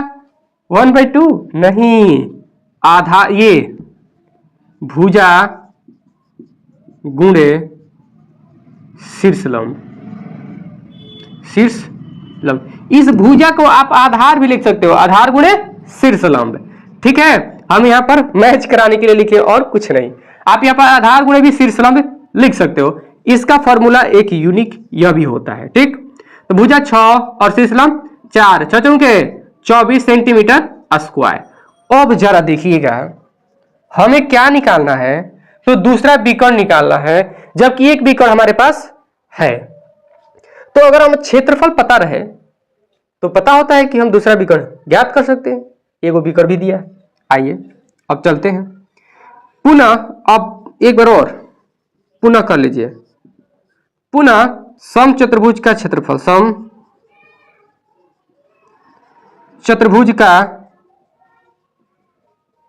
1/2 नहीं, आधा, ये भुजा गुणे शीर्षलंब, शीर्षलंब। इस भुजा को आप आधार भी लिख सकते हो, आधार गुणे शीर्षलंब। ठीक है, हम यहां पर मैच कराने के लिए लिखे और कुछ नहीं। आप यहां पर आधार गुणे भी शीर्षलंब लिख सकते हो। इसका फॉर्मूला एक यूनिक यह भी होता है। ठीक, तो भुजा 6 और शीर्षलंब 4, 6 चौके 24 सेंटीमीटर स्क्वायर। अब जरा देखिएगा हमें क्या निकालना है? तो दूसरा विकर्ण निकालना है, जबकि एक विकर्ण हमारे पास है। तो अगर हम क्षेत्रफल पता रहे तो पता होता है कि हम दूसरा विकर्ण ज्ञात कर सकते हैं। एक विकर्ण भी दिया है। आइए अब चलते हैं पुनः, अब एक बार और पुनः कर लीजिए। पुनः समचतुर्भुज का क्षेत्रफल, समचतुर्भुज का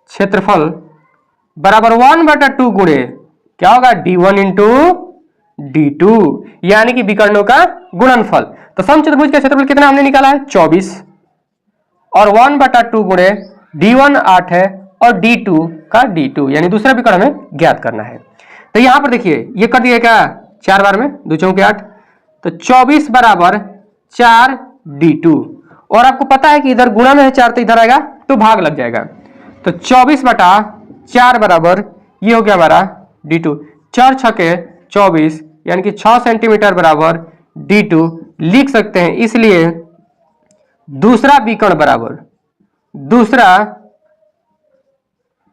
क्षेत्रफल बराबर 1/2 गुणे क्या होगा, d1 इंटू d2, यानी कि विकर्णों का गुणनफल। तो समचतुर्भुज का क्षेत्रफल कितना हमने निकाला है, 24, और 1/2 गुणे d1 8 है और d2 का d2, यानी दूसरा विकर्ण हमें ज्ञात करना है। तो यहां पर देखिए ये कर दिया क्या, 4 बार में 2 चौके 8, तो 24 बराबर 4 d2, और आपको पता है कि इधर गुणा में है 4 तो इधर आएगा तो भाग लग जाएगा। तो 24/4 बराबर ये हो गया हमारा d2, 4 छके 24, यानी कि 6 सेंटीमीटर बराबर d2 लिख सकते हैं। इसलिए दूसरा विकर्ण बराबर, दूसरा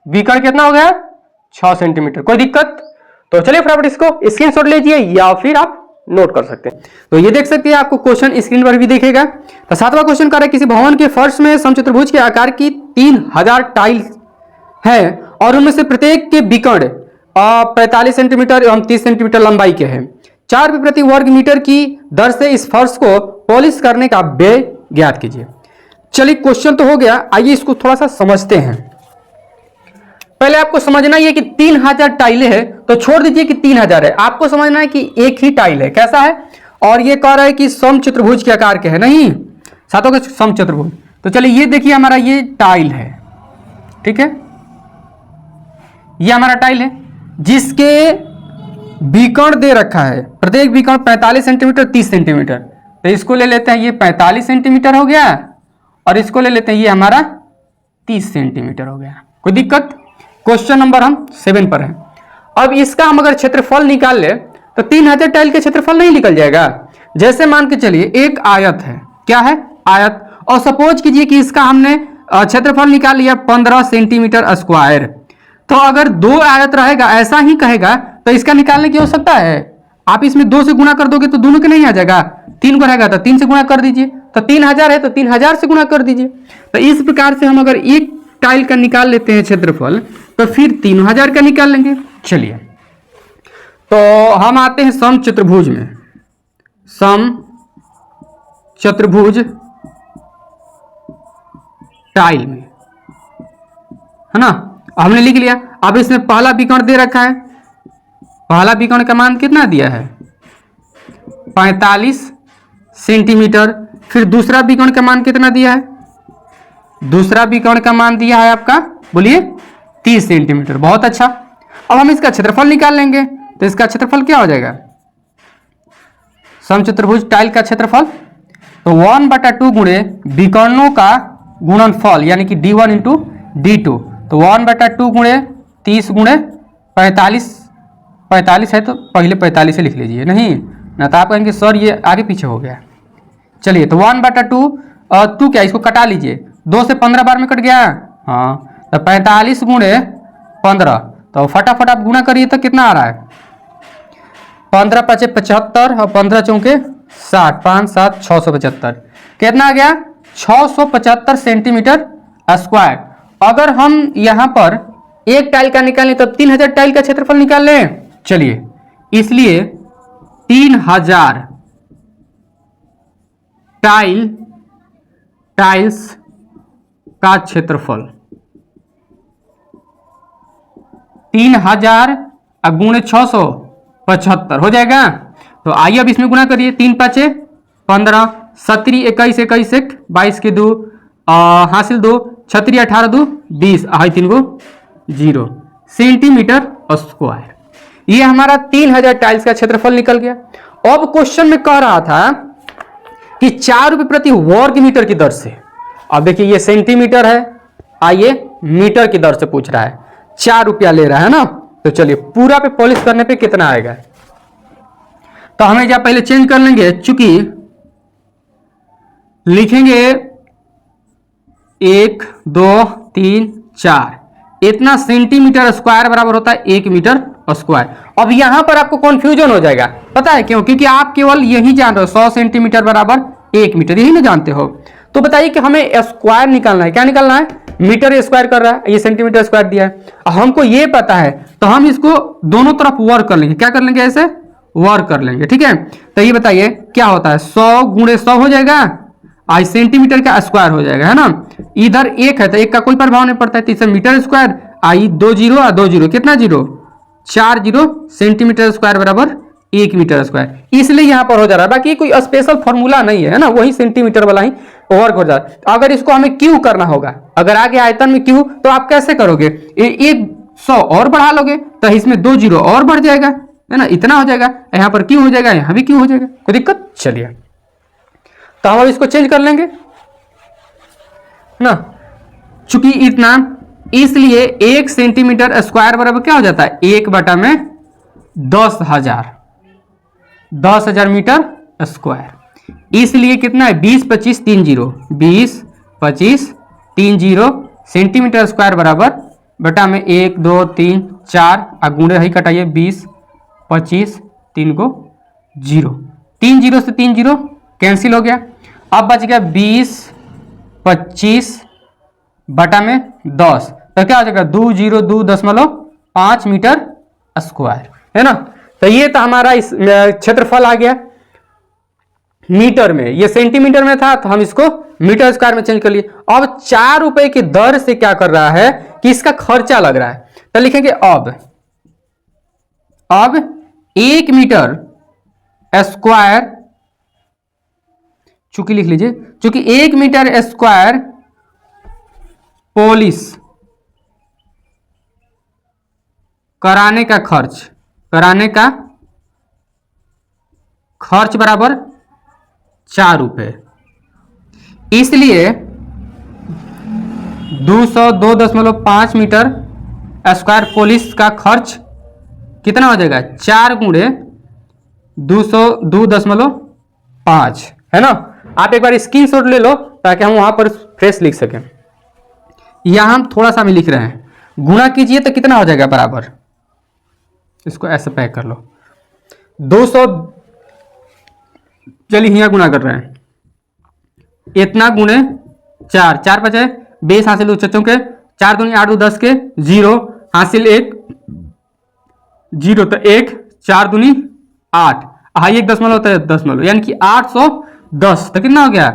विकर्ण कितना हो गया, 6 सेंटीमीटर। कोई दिक्कत? तो चलिए फटाफट इसको स्क्रीनशॉट लीजिए या फिर आप नोट कर सकते हैं। तो ये देख सकते हैं, आपको क्वेश्चन स्क्रीन पर भी दिखेगा। तो 7वां क्वेश्चन कर रहा है, किसी भवन के फर्श में समचतुर्भुज के आकार की 3000 टाइल है और उनमें से प्रत्येक के विकर्ण 45 सेंटीमीटर एवं 30 सेंटीमीटर लंबाई के हैं। 4 रुपये प्रति वर्ग मीटर की दर से इस फर्श को पॉलिश करने का व्यय ज्ञात कीजिए। चलिए क्वेश्चन तो हो गया, आइए इसको थोड़ा सा समझते हैं। पहले आपको समझना है कि 3000 टाइलें हैं, तो छोड़ दीजिए कि 3000 है, आपको समझना है कि एक ही टाइल है, कैसा है, और ये कह रहा है कि समचतुर्भुज के आकार के है, नहीं सातों के समचतुर्भुज। तो चलिए ये देखिए हमारा ये टाइल है, ठीक है, ये हमारा टाइल है जिसके विकर्ण दे रखा है, प्रत्येक विकर्ण 45 सेंटीमीटर 30 सेंटीमीटर। तो इसको ले लेते हैं, ये 45 सेंटीमीटर हो गया, और इसको ले लेते हैं, ये हमारा 30 सेंटीमीटर हो गया। कोई दिक्कत? क्वेश्चन नंबर हम 7 पर है। अब इसका हम अगर क्षेत्रफल निकाल ले तो 3000 टाइल के क्षेत्रफल नहीं निकल जाएगा। जैसे मान के चलिए एक आयत है, क्या है, आयत, और सपोज कीजिए कि इसका हमने क्षेत्रफल निकाल लिया 15 सेंटीमीटर स्क्वायर। तो अगर 2 आयत रहेगा, ऐसा ही कहेगा, तो इसका निकालने की हो सकता है, आप इसमें 2 से गुणा कर दोगे तो दोनों के नहीं आ जाएगा, 3 को रहेगा तो 3 से गुणा कर दीजिए, तो 3000 है तो 3000 से गुणा कर दीजिए। तो इस प्रकार से हम अगर एक टाइल का निकाल लेते हैं क्षेत्रफल, तो फिर 3000 का निकाल लेंगे। चलिए तो हम आते हैं समचतुर्भुज में, समचतुर्भुज टाइल में, है ना, हमने लिख लिया। अब इसमें पहला विकर्ण दे रखा है, पहला विकर्ण का मान कितना दिया है, 45 सेंटीमीटर। फिर दूसरा विकर्ण का मान कितना दिया है, दूसरा विकर्ण का मान दिया है आपका, बोलिए 30 सेंटीमीटर। बहुत अच्छा, अब हम इसका क्षेत्रफल निकाल लेंगे। तो इसका क्षेत्रफल क्या हो जाएगा, समचतुर्भुज टाइल का क्षेत्रफल, तो 1/2 गुणे विकर्णों का गुणनफल, यानी कि d1 इंटू d2। तो 1/2 गुणे 30 गुणे 45 है, तो पहले 45 से लिख लीजिए, नहीं ना तो आप कहेंगे सर ये आगे पीछे हो गया। चलिए तो 1/2 2 क्या, इसको कटा लीजिए, 2 से 15 बार में कट गया, हाँ, तो 45 गुणे 15, तो फटाफट आप गुणा करिए तो कितना आ रहा है, 15 × 5 = 75 और 15 × 4 = 60, 5 7 675, कितना आ गया, 675 सेंटीमीटर स्क्वायर। अगर हम यहां पर एक टाइल का निकालें तो 3000 टाइल का क्षेत्रफल निकाल लें। चलिए, इसलिए 3000 टाइल्स का क्षेत्रफल, 3000 गुणे 675 हो जाएगा। तो आइए अब इसमें गुणा करिए, 3 × 5 = 15, 17 21 21 1 22 के 2 हासिल 2, 36 18 2 20, 3 को 0 सेंटीमीटर स्क्वायर। ये हमारा 3000 टाइल्स का क्षेत्रफल निकल गया। अब क्वेश्चन में कह रहा था कि 4 रुपये प्रति वर्ग मीटर की दर से, अब देखिए ये सेंटीमीटर है, आइए मीटर की दर से पूछ रहा है, 4 रुपया ले रहा है ना। तो चलिए पूरा पे पॉलिश करने पे कितना आएगा, तो हमें जब पहले चेंज कर लेंगे, चूंकि लिखेंगे 1 2 3 4, इतना सेंटीमीटर स्क्वायर बराबर होता है 1 मीटर स्क्वायर। अब यहां पर आपको कंफ्यूजन हो जाएगा, पता है क्यों, क्योंकि आप केवल यही जान रहे हो 100 सेंटीमीटर बराबर 1 मीटर, यही ना जानते हो। तो बताइए कि हमें स्क्वायर निकालना है, क्या निकालना है, मीटर स्क्वायर कर रहा है, ये सेंटीमीटर स्क्वायर दिया है, हमको ये पता है, तो हम इसको दोनों तरफ वर्क कर लेंगे। क्या कर लेंगे, ऐसे वर्ग कर लेंगे। ठीक है, तो ये बताइए क्या होता है, 100 गुणे 100 हो जाएगा, आई सेंटीमीटर का स्क्वायर हो जाएगा, है ना। इधर एक है तो एक का कोई प्रभाव नहीं पड़ता है, तो इसे मीटर स्क्वायर, आई 2 जीरो और 2 जीरो, कितना जीरो, 4 जीरो, सेंटीमीटर स्क्वायर बराबर 1 मीटर स्क्वायर, इसलिए यहां पर हो जा रहा है। बाकी कोई स्पेशल फॉर्मूला नहीं है ना, वही सेंटीमीटर वाला ही वर्ग हो जाता है। अगर इसको हमें क्यू करना होगा, अगर आगे आयतन में क्यू, तो आप कैसे करोगे, एक 100 और बढ़ा लोगे तो इसमें 2 जीरो और बढ़ जाएगा, है ना, इतना हो जाएगा, यहां पर क्यू हो जाएगा, यहां भी क्यू हो जाएगा, कोई दिक्कत। चलिए तो हम अब इसको चेंज कर लेंगे ना, चूंकि इतना, इसलिए 1 सेंटीमीटर स्क्वायर बराबर क्या हो जाता है, 1 बटा में 10,000 मीटर स्क्वायर, इसलिए कितना है 20 25 3 जीरो, 20 25 3 जीरो सेंटीमीटर स्क्वायर बराबर बटा में 1 2 3 4 गुणे ही कटाइए, 20 25 3 को 0, 3 जीरो से 3 जीरो कैंसिल हो गया, अब बच गया 20 25 बटा में 10, तो क्या हो जाएगा 202.5 मीटर स्क्वायर, है ना। तो ये तो हमारा इस क्षेत्रफल आ गया मीटर में, ये सेंटीमीटर में था तो हम इसको मीटर स्क्वायर में चेंज कर लिए। अब 4 रुपए की दर से क्या कर रहा है कि इसका खर्चा लग रहा है, तो लिखेंगे अब 1 मीटर स्क्वायर, चूंकि लिख लीजिए, चूंकि 1 मीटर स्क्वायर पॉलिश कराने का खर्च बराबर 4 रुपए, इसलिए 202.5 मीटर स्क्वायर पॉलिश का खर्च कितना हो जाएगा, 4 गुणे 202.5, है ना। आप एक बार स्क्रीनशॉट ले लो ताकि हम वहां पर फ्रेश लिख सकें। यहां हम थोड़ा सा भी लिख रहे हैं, गुणा कीजिए तो कितना हो जाएगा बराबर, इसको ऐसे पैक कर लो, 200, चलिए यहाँ गुणा कर रहे हैं, इतना गुणे 4, 4 बचे 20 हासिल चचों के, 4 दूनी 8 10 के, 0 हासिल 1 0, तो 1 4 दूनी 8, हाई 1 दशमलव होता है 10, यानी कि 810, तो कितना हो गया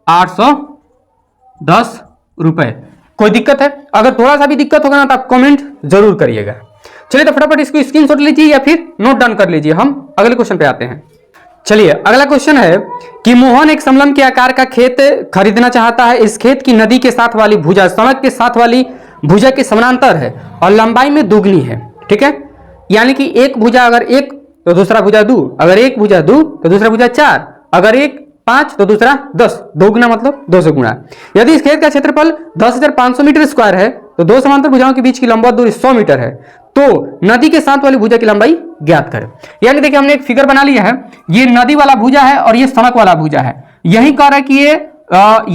810 रुपए। कोई दिक्कत है, अगर थोड़ा सा भी दिक्कत होगा ना तो आप कमेंट जरूर करिएगा। चलिए तो फटाफट इसको स्क्रीनशॉट लीजिए या फिर नोट डाउन कर लीजिए, हम अगले क्वेश्चन पे आते हैं। चलिए अगला क्वेश्चन है कि मोहन एक समलम के आकार का खेत खरीदना चाहता है, इस खेत की नदी के साथ वाली भुजा सड़क के साथ वाली भुजा के समानांतर है और लंबाई में दुगनी है। ठीक है, यानी कि एक भुजा अगर 1 तो दूसरा भुजा 2, अगर एक भुजा 2 तो दूसरा भुजा 4, अगर एक 5 तो दूसरा 10, दोगुना मतलब 2 से गुणा। यदि इस खेत का क्षेत्रफल 10,500 मीटर स्क्वायर है तो दो समांतर भुजाओं के बीच की लंबवत दूरी 100 मीटर है, तो नदी के साथ वाली भुजा की लंबाई ज्ञात करें। यानी देखिए हमने एक फिगर बना लिया है, ये नदी वाला भुजा है और ये सड़क वाला भुजा है, यही कह रहा है कि ये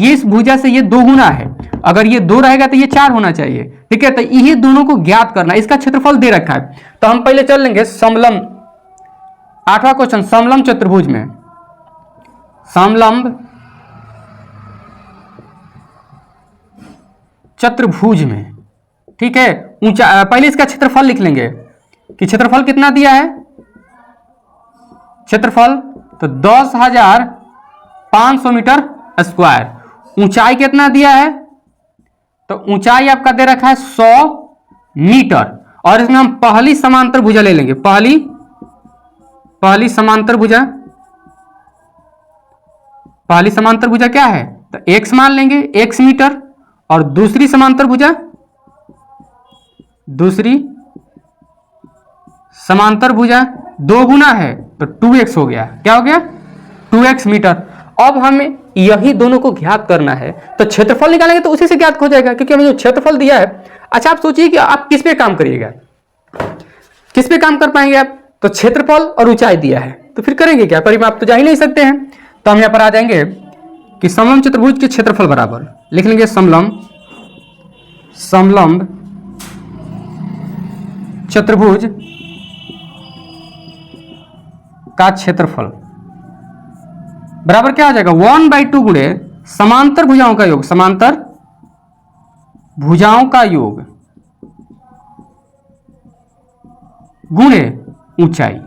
इस भुजा से ये 2 गुना है, अगर ये 2 रहेगा तो ये 4 होना चाहिए। ठीक है, तो ये दोनों को ज्ञात करना, इसका क्षेत्रफल दे रखा है। तो हम पहले चल लेंगे समलम, 8वां क्वेश्चन, समलम चतुर्भुज में, समलंब चतुर्भुज में। ठीक है, ऊंचा, पहले इसका क्षेत्रफल लिख लेंगे कि क्षेत्रफल कितना दिया है, क्षेत्रफल तो 10,500 मीटर स्क्वायर, ऊंचाई कितना दिया है, तो ऊंचाई आपका दे रखा है 100 मीटर, और इसमें हम पहली समांतर भुजा ले लेंगे, पहली समांतर भुजा, पहली समांतर भुजा क्या है, तो x मान लेंगे, x मीटर, और दूसरी समांतर भुजा, दूसरी समांतर भुजा 2 गुना है तो 2x हो गया, क्या हो गया 2x मीटर। अब हमें यही दोनों को ज्ञात करना है, तो क्षेत्रफल निकालेंगे तो उसी से ज्ञात हो जाएगा, क्योंकि हमें जो क्षेत्रफल दिया है। अच्छा आप सोचिए कि आप किस पे काम करिएगा, किस पे काम कर पाएंगे आप, तो क्षेत्रफल और ऊंचाई दिया है, तो फिर करेंगे क्या, करीब आप तो जा ही नहीं सकते हैं। तो हम यहां पर आ जाएंगे कि समलंब चतुर्भुज के क्षेत्रफल बराबर लिख लेंगे, समलंब चतुर्भुज का क्षेत्रफल बराबर क्या हो जाएगा 1/2 गुणे समांतर भुजाओं का योग, समांतर भुजाओं का योग गुणे ऊंचाई।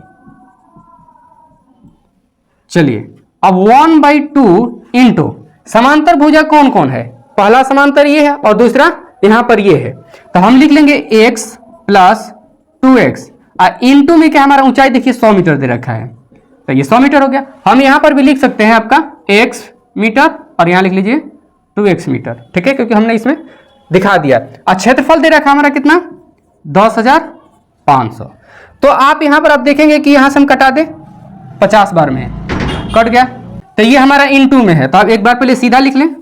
चलिए अब 1/2 इंटू समांतर भुजा कौन कौन है, पहला समांतर ये है और दूसरा यहां पर ये है, तो हम लिख लेंगे x प्लस 2x और इंटू में क्या हमारा ऊंचाई देखिए 100 मीटर दे रखा है, तो ये 100 मीटर हो गया। हम यहां पर भी लिख सकते हैं आपका x मीटर और यहां लिख लीजिए 2x मीटर, ठीक है, क्योंकि हमने इसमें दिखा दिया। और क्षेत्रफल दे रखा हमारा कितना 10,500। तो आप यहां पर आप देखेंगे कि यहां से हम कटा दे 50 बार में कट गया, तो ये हमारा इंटू में है, तो आप एक बार पहले सीधा लिख लें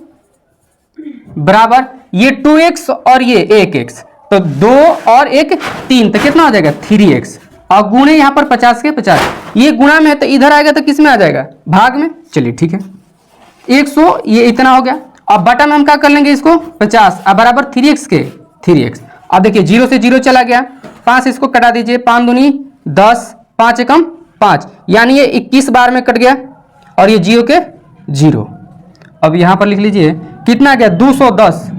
बराबर ये 2x और ये 1x, तो 2 और 1 3, तो कितना हो जाएगा 3x और गुणे यहाँ पर 50 के 50, ये गुणा में है तो इधर आएगा तो किस में आ जाएगा भाग में। चलिए ठीक है 100 ये इतना हो गया, अब बटा में हम क्या कर लेंगे इसको 50 अब बराबर 3x के 3x। अब देखिए 0 से 0 चला गया, 5 इसको कटा दीजिए, 5 दूनी 10, 5 एकम 5, यानी ये 21 बार में कट गया और ये 0 के 0। अब यहाँ पर लिख लीजिए कितना गया 210,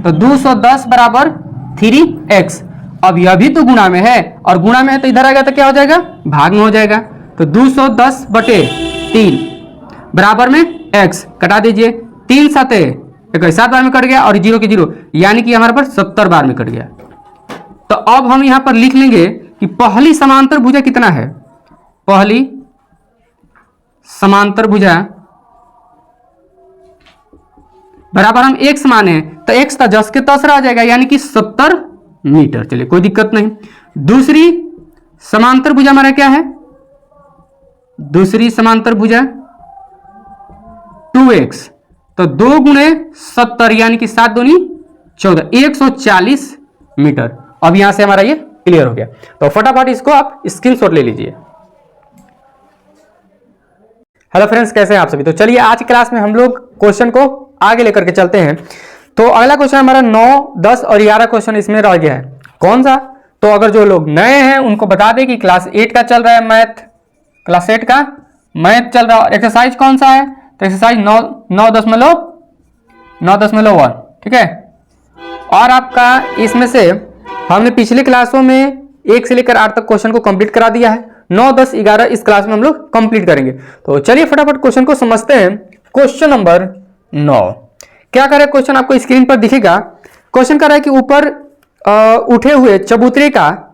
तो 210 बराबर 3x। अब यह भी तो गुणा में है और गुणा में है तो इधर आ गया तो क्या हो जाएगा भाग में हो जाएगा, तो 210 बटे 3 बराबर में x, कटा दीजिए 3 7 7 बार में कट गया और 0 के 0, यानी कि हमारे पास 70 बार में कट गया। तो अब हम यहां पर लिख लेंगे कि पहली समांतर भुजा कितना है, पहली समांतर भुजा बराबर हम x माने तो x का 10 के 10 आ जाएगा, यानी कि 70 मीटर। चलिए कोई दिक्कत नहीं। दूसरी समांतर भुजा हमारा क्या है, दूसरी समांतर भुजा 2x, तो 2 गुणे 70 यानी कि 7 दूनी 14, 140 मीटर। अब यहां से हमारा ये क्लियर हो गया, तो फटाफट इसको आप स्क्रीनशॉट ले लीजिए। हेलो फ्रेंड्स, कैसे हैं आप सभी। तो चलिए आज की क्लास में हम लोग क्वेश्चन को आगे लेकर के चलते हैं। तो अगला क्वेश्चन हमारा 9, 10 और 11 क्वेश्चन इसमें रह गया है। कौन सा, तो अगर जो लोग नए हैं उनको बता दें कि क्लास 8 का चल रहा है मैथ, क्लास 8 का मैथ चल रहा है। एक्सरसाइज कौन सा है, तो एक्सरसाइज 9.1, ठीक है। और आपका इसमें से हमने पिछली क्लासों में 1 से लेकर 8 तक क्वेश्चन को कंप्लीट करा दिया है। 9, 10, 11 इस क्लास में हम लोग कंप्लीट करेंगे। तो चलिए फटाफट क्वेश्चन को समझते हैं। क्वेश्चन नंबर 9 क्या करे, क्वेश्चन आपको स्क्रीन पर दिखेगा। क्वेश्चन कर रहा है कि ऊपर उठे हुए चबूतरे का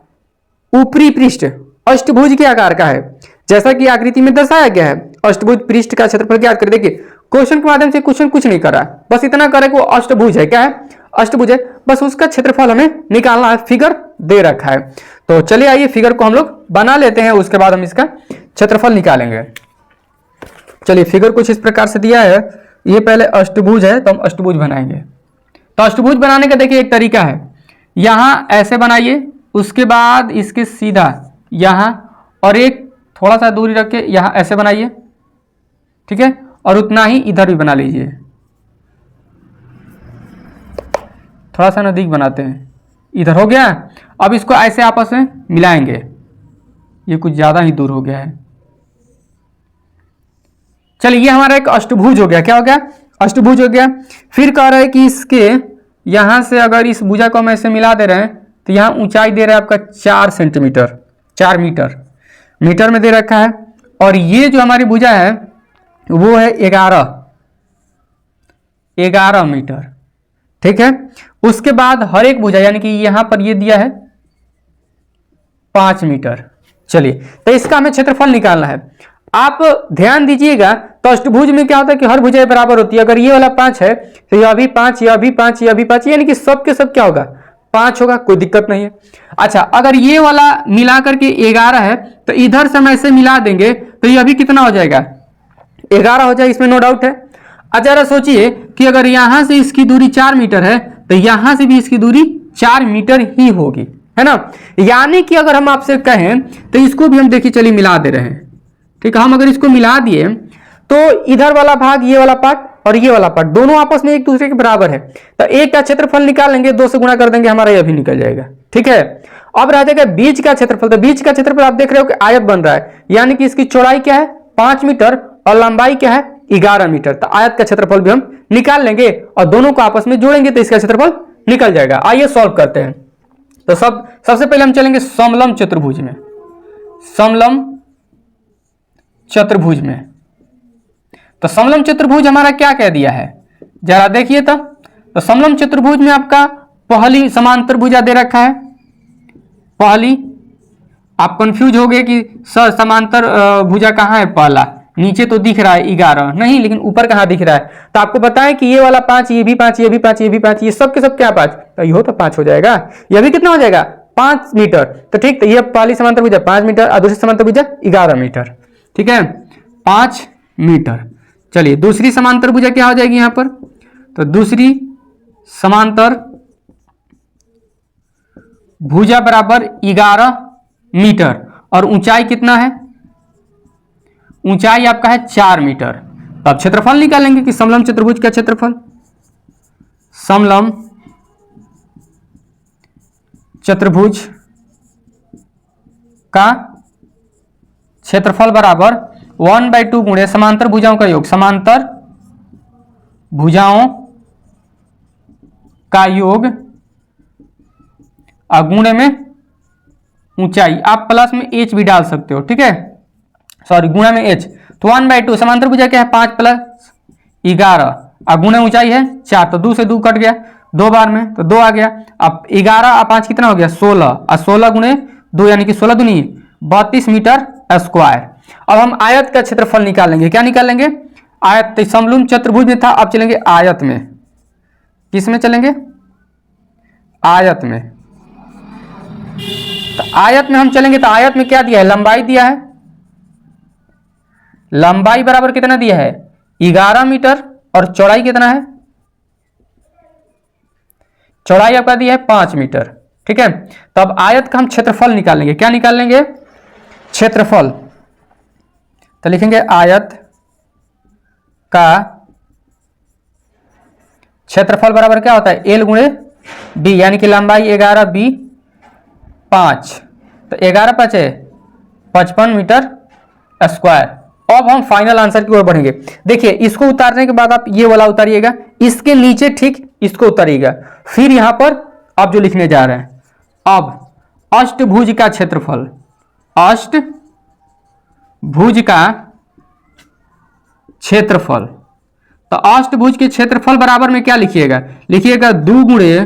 ऊपरी पृष्ठ अष्टभुज के आकार का है, जैसा कि आकृति में दर्शाया गया है। अष्टभुज पृष्ठ का क्षेत्रफल ज्ञात करें। देखिए क्वेश्चन के माध्यम से क्वेश्चन कुछ नहीं कर रहा है, बस इतना करे कि वो अष्टभुज है। क्या है, अष्टभुज है, बस उसका क्षेत्रफल हमें निकालना है। फिगर दे रखा है, तो चलिए आइए फिगर को हम लोग बना लेते हैं, उसके बाद हम इसका क्षेत्रफल निकालेंगे। चलिए फिगर कुछ इस प्रकार से दिया है। ये पहले अष्टभुज है, तो हम अष्टभुज बनाएंगे। तो अष्टभुज बनाने का देखिए एक तरीका है, यहां ऐसे बनाइए, उसके बाद इसके सीधा यहां और एक थोड़ा सा दूरी रख के यहां ऐसे बनाइए, ठीक है, और उतना ही इधर भी बना लीजिए। थोड़ा सा नजदीक बनाते हैं, इधर हो गया। अब इसको ऐसे आपस में मिलाएंगे, ये कुछ ज्यादा ही दूर हो गया है। चलिए ये हमारा एक अष्टभुज हो गया। क्या हो गया, अष्टभुज हो गया। फिर कह रहा है कि इसके यहां से अगर इस भुजा को हम ऐसे मिला दे रहे हैं तो यहां ऊंचाई दे रहा है आपका 4 सेंटीमीटर, 4 मीटर, मीटर में दे रखा है। और ये जो हमारी भुजा है वो है 11 मीटर, ठीक है। उसके बाद हर एक भुजा यानी कि यहां पर ये दिया है 5 मीटर। चलिए तो इसका हमें क्षेत्रफल निकालना है। आप ध्यान दीजिएगा, तो अष्टभुज में क्या होता है कि हर भुजा बराबर होती है। अगर ये वाला 5 है तो यह भी 5, यह भी 5, यह भी 5, यानी कि सब के सब क्या होगा 5 होगा, कोई दिक्कत नहीं है। अच्छा अगर ये वाला मिला करके 11 है तो इधर से हम ऐसे मिला देंगे तो यह भी कितना हो जाएगा 11 हो जाएगा, इसमें नो डाउट है। अच्छा जरा सोचिए कि अगर यहां से इसकी दूरी 4 मीटर है तो यहां से भी इसकी दूरी 4 मीटर ही होगी, है ना। यानी कि अगर हम आपसे कहें तो इसको भी हम देखिए चलिए मिला दे रहे हैं, ठीक है। हम अगर इसको मिला दिए तो इधर वाला भाग, ये वाला पार्ट और ये वाला पार्ट दोनों आपस में एक दूसरे के बराबर है, तो एक का क्षेत्रफल निकालेंगे, 2 से गुणा कर देंगे, हमारा यह भी निकल जाएगा, ठीक है। अब रह जाएगा बीच का क्षेत्रफल। तो बीच का क्षेत्रफल आप देख रहे हो कि आयत बन रहा है, यानी कि इसकी चौड़ाई क्या है 5 मीटर और लंबाई क्या है 11 मीटर। तो आयत का क्षेत्रफल भी हम निकाल लेंगे और दोनों को आपस में जोड़ेंगे तो इसका क्षेत्रफल निकल जाएगा। आइए सॉल्व करते हैं। तो सबसे पहले हम चलेंगे समलंब चतुर्भुज में। समलंब चतुर्भुज में तो समलम चतुर्भुज हमारा क्या कह दिया है, जरा देखिए तो समलम चतुर्भुज में आपका पहली समांतर भुजा दे रखा है। पहली, आप कंफ्यूज हो गए कि सर समांतर भुजा कहाँ है, पहला नीचे तो दिख रहा है 11, नहीं लेकिन ऊपर कहाँ दिख रहा है। तो आपको बताएं कि ये वाला 5, ये भी 5, ये भी 5, ये भी 5, ये सब के सब क्या 5, तो ये तो 5 हो जाएगा। ये भी कितना हो जाएगा 5 मीटर। तो ठीक, तो ये पहली समांतर भुजा 5 मीटर और दूसरी समांतर भुजा 11 मीटर। ठीक है, 5 मीटर। चलिए दूसरी समांतर भुजा क्या हो जाएगी यहां पर, तो दूसरी समांतर भुजा बराबर 11 मीटर और ऊंचाई कितना है, ऊंचाई आपका है 4 मीटर। तो अब क्षेत्रफल निकालेंगे कि समलम चतुर्भुज का क्षेत्रफल, समलम चतुर्भुज का क्षेत्रफल बराबर 1/2 गुणे समांतर भुजाओं का योग, समांतर भुजाओं का योग गुणे में ऊंचाई, आप प्लस में h भी डाल सकते हो, ठीक है, सॉरी गुणा में h। तो 1/2 समांतर भुजा क्या है 5 + 11 और गुणे ऊंचाई है 4, तो 2 से 2 कट गया, 2 बार में तो 2 आ गया। अब 11 और 5 कितना हो गया 16 और 16 गुणे 2 यानी कि 16 दूनी 32 मीटर स्क्वायर। अब हम आयत का क्षेत्रफल निकालेंगे, क्या निकालेंगे, आयत। समलम चतुर्भुज में था, अब चलेंगे आयत में। किस में चलेंगे, आयत में। तो आयत में हम चलेंगे तो आयत में क्या दिया है, लंबाई दिया है, लंबाई बराबर कितना दिया है 11 मीटर और चौड़ाई कितना है, चौड़ाई आपका दिया है 5 मीटर। ठीक है, तो अब आयत का हम क्षेत्रफल निकालेंगे, क्या निकालेंगे, क्षेत्रफल। तो लिखेंगे आयत का क्षेत्रफल बराबर क्या होता है एल गुणे बी, यानी कि लंबाई 11 बी 5, तो 11 5 है 55 मीटर स्क्वायर। अब हम फाइनल आंसर की ओर बढ़ेंगे। देखिए इसको उतारने के बाद आप ये वाला उतारिएगा, इसके नीचे ठीक इसको उतारिएगा, फिर यहां पर आप जो लिखने जा रहे हैं, अब अष्टभुज का क्षेत्रफल, अष्टभुज का क्षेत्रफल। तो अष्टभुज के क्षेत्रफल बराबर में क्या लिखिएगा, लिखिएगा 2 गुणे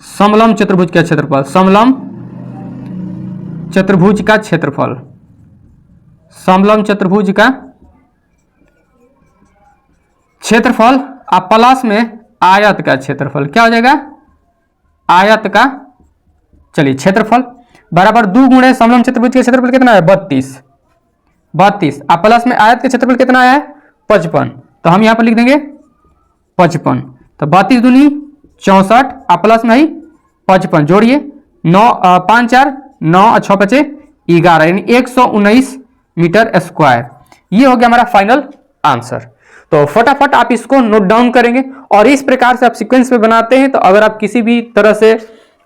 समलम चतुर्भुज का क्षेत्रफल, समलम चतुर्भुज का क्षेत्रफल, समलम चतुर्भुज का क्षेत्रफल आप प्लस में आयत का क्षेत्रफल, क्या हो जाएगा आयत का, चलिए क्षेत्रफल बराबर 2 गुणे समलम चतुर्भुज का क्षेत्रफल कितना है 32 आप प्लस में आयत का क्षेत्रफल कितना आया है 55, तो हम यहां पर लिख देंगे 55। तो 32 दूनी 64 आप प्लस में ही 55 जोड़िए 9 5 4 9 और 6 5 11 यानी 119 मीटर स्क्वायर। ये हो गया हमारा फाइनल आंसर। तो फटाफट आप इसको नोट डाउन करेंगे और इस प्रकार से आप सीक्वेंस में बनाते हैं, तो अगर आप किसी भी तरह से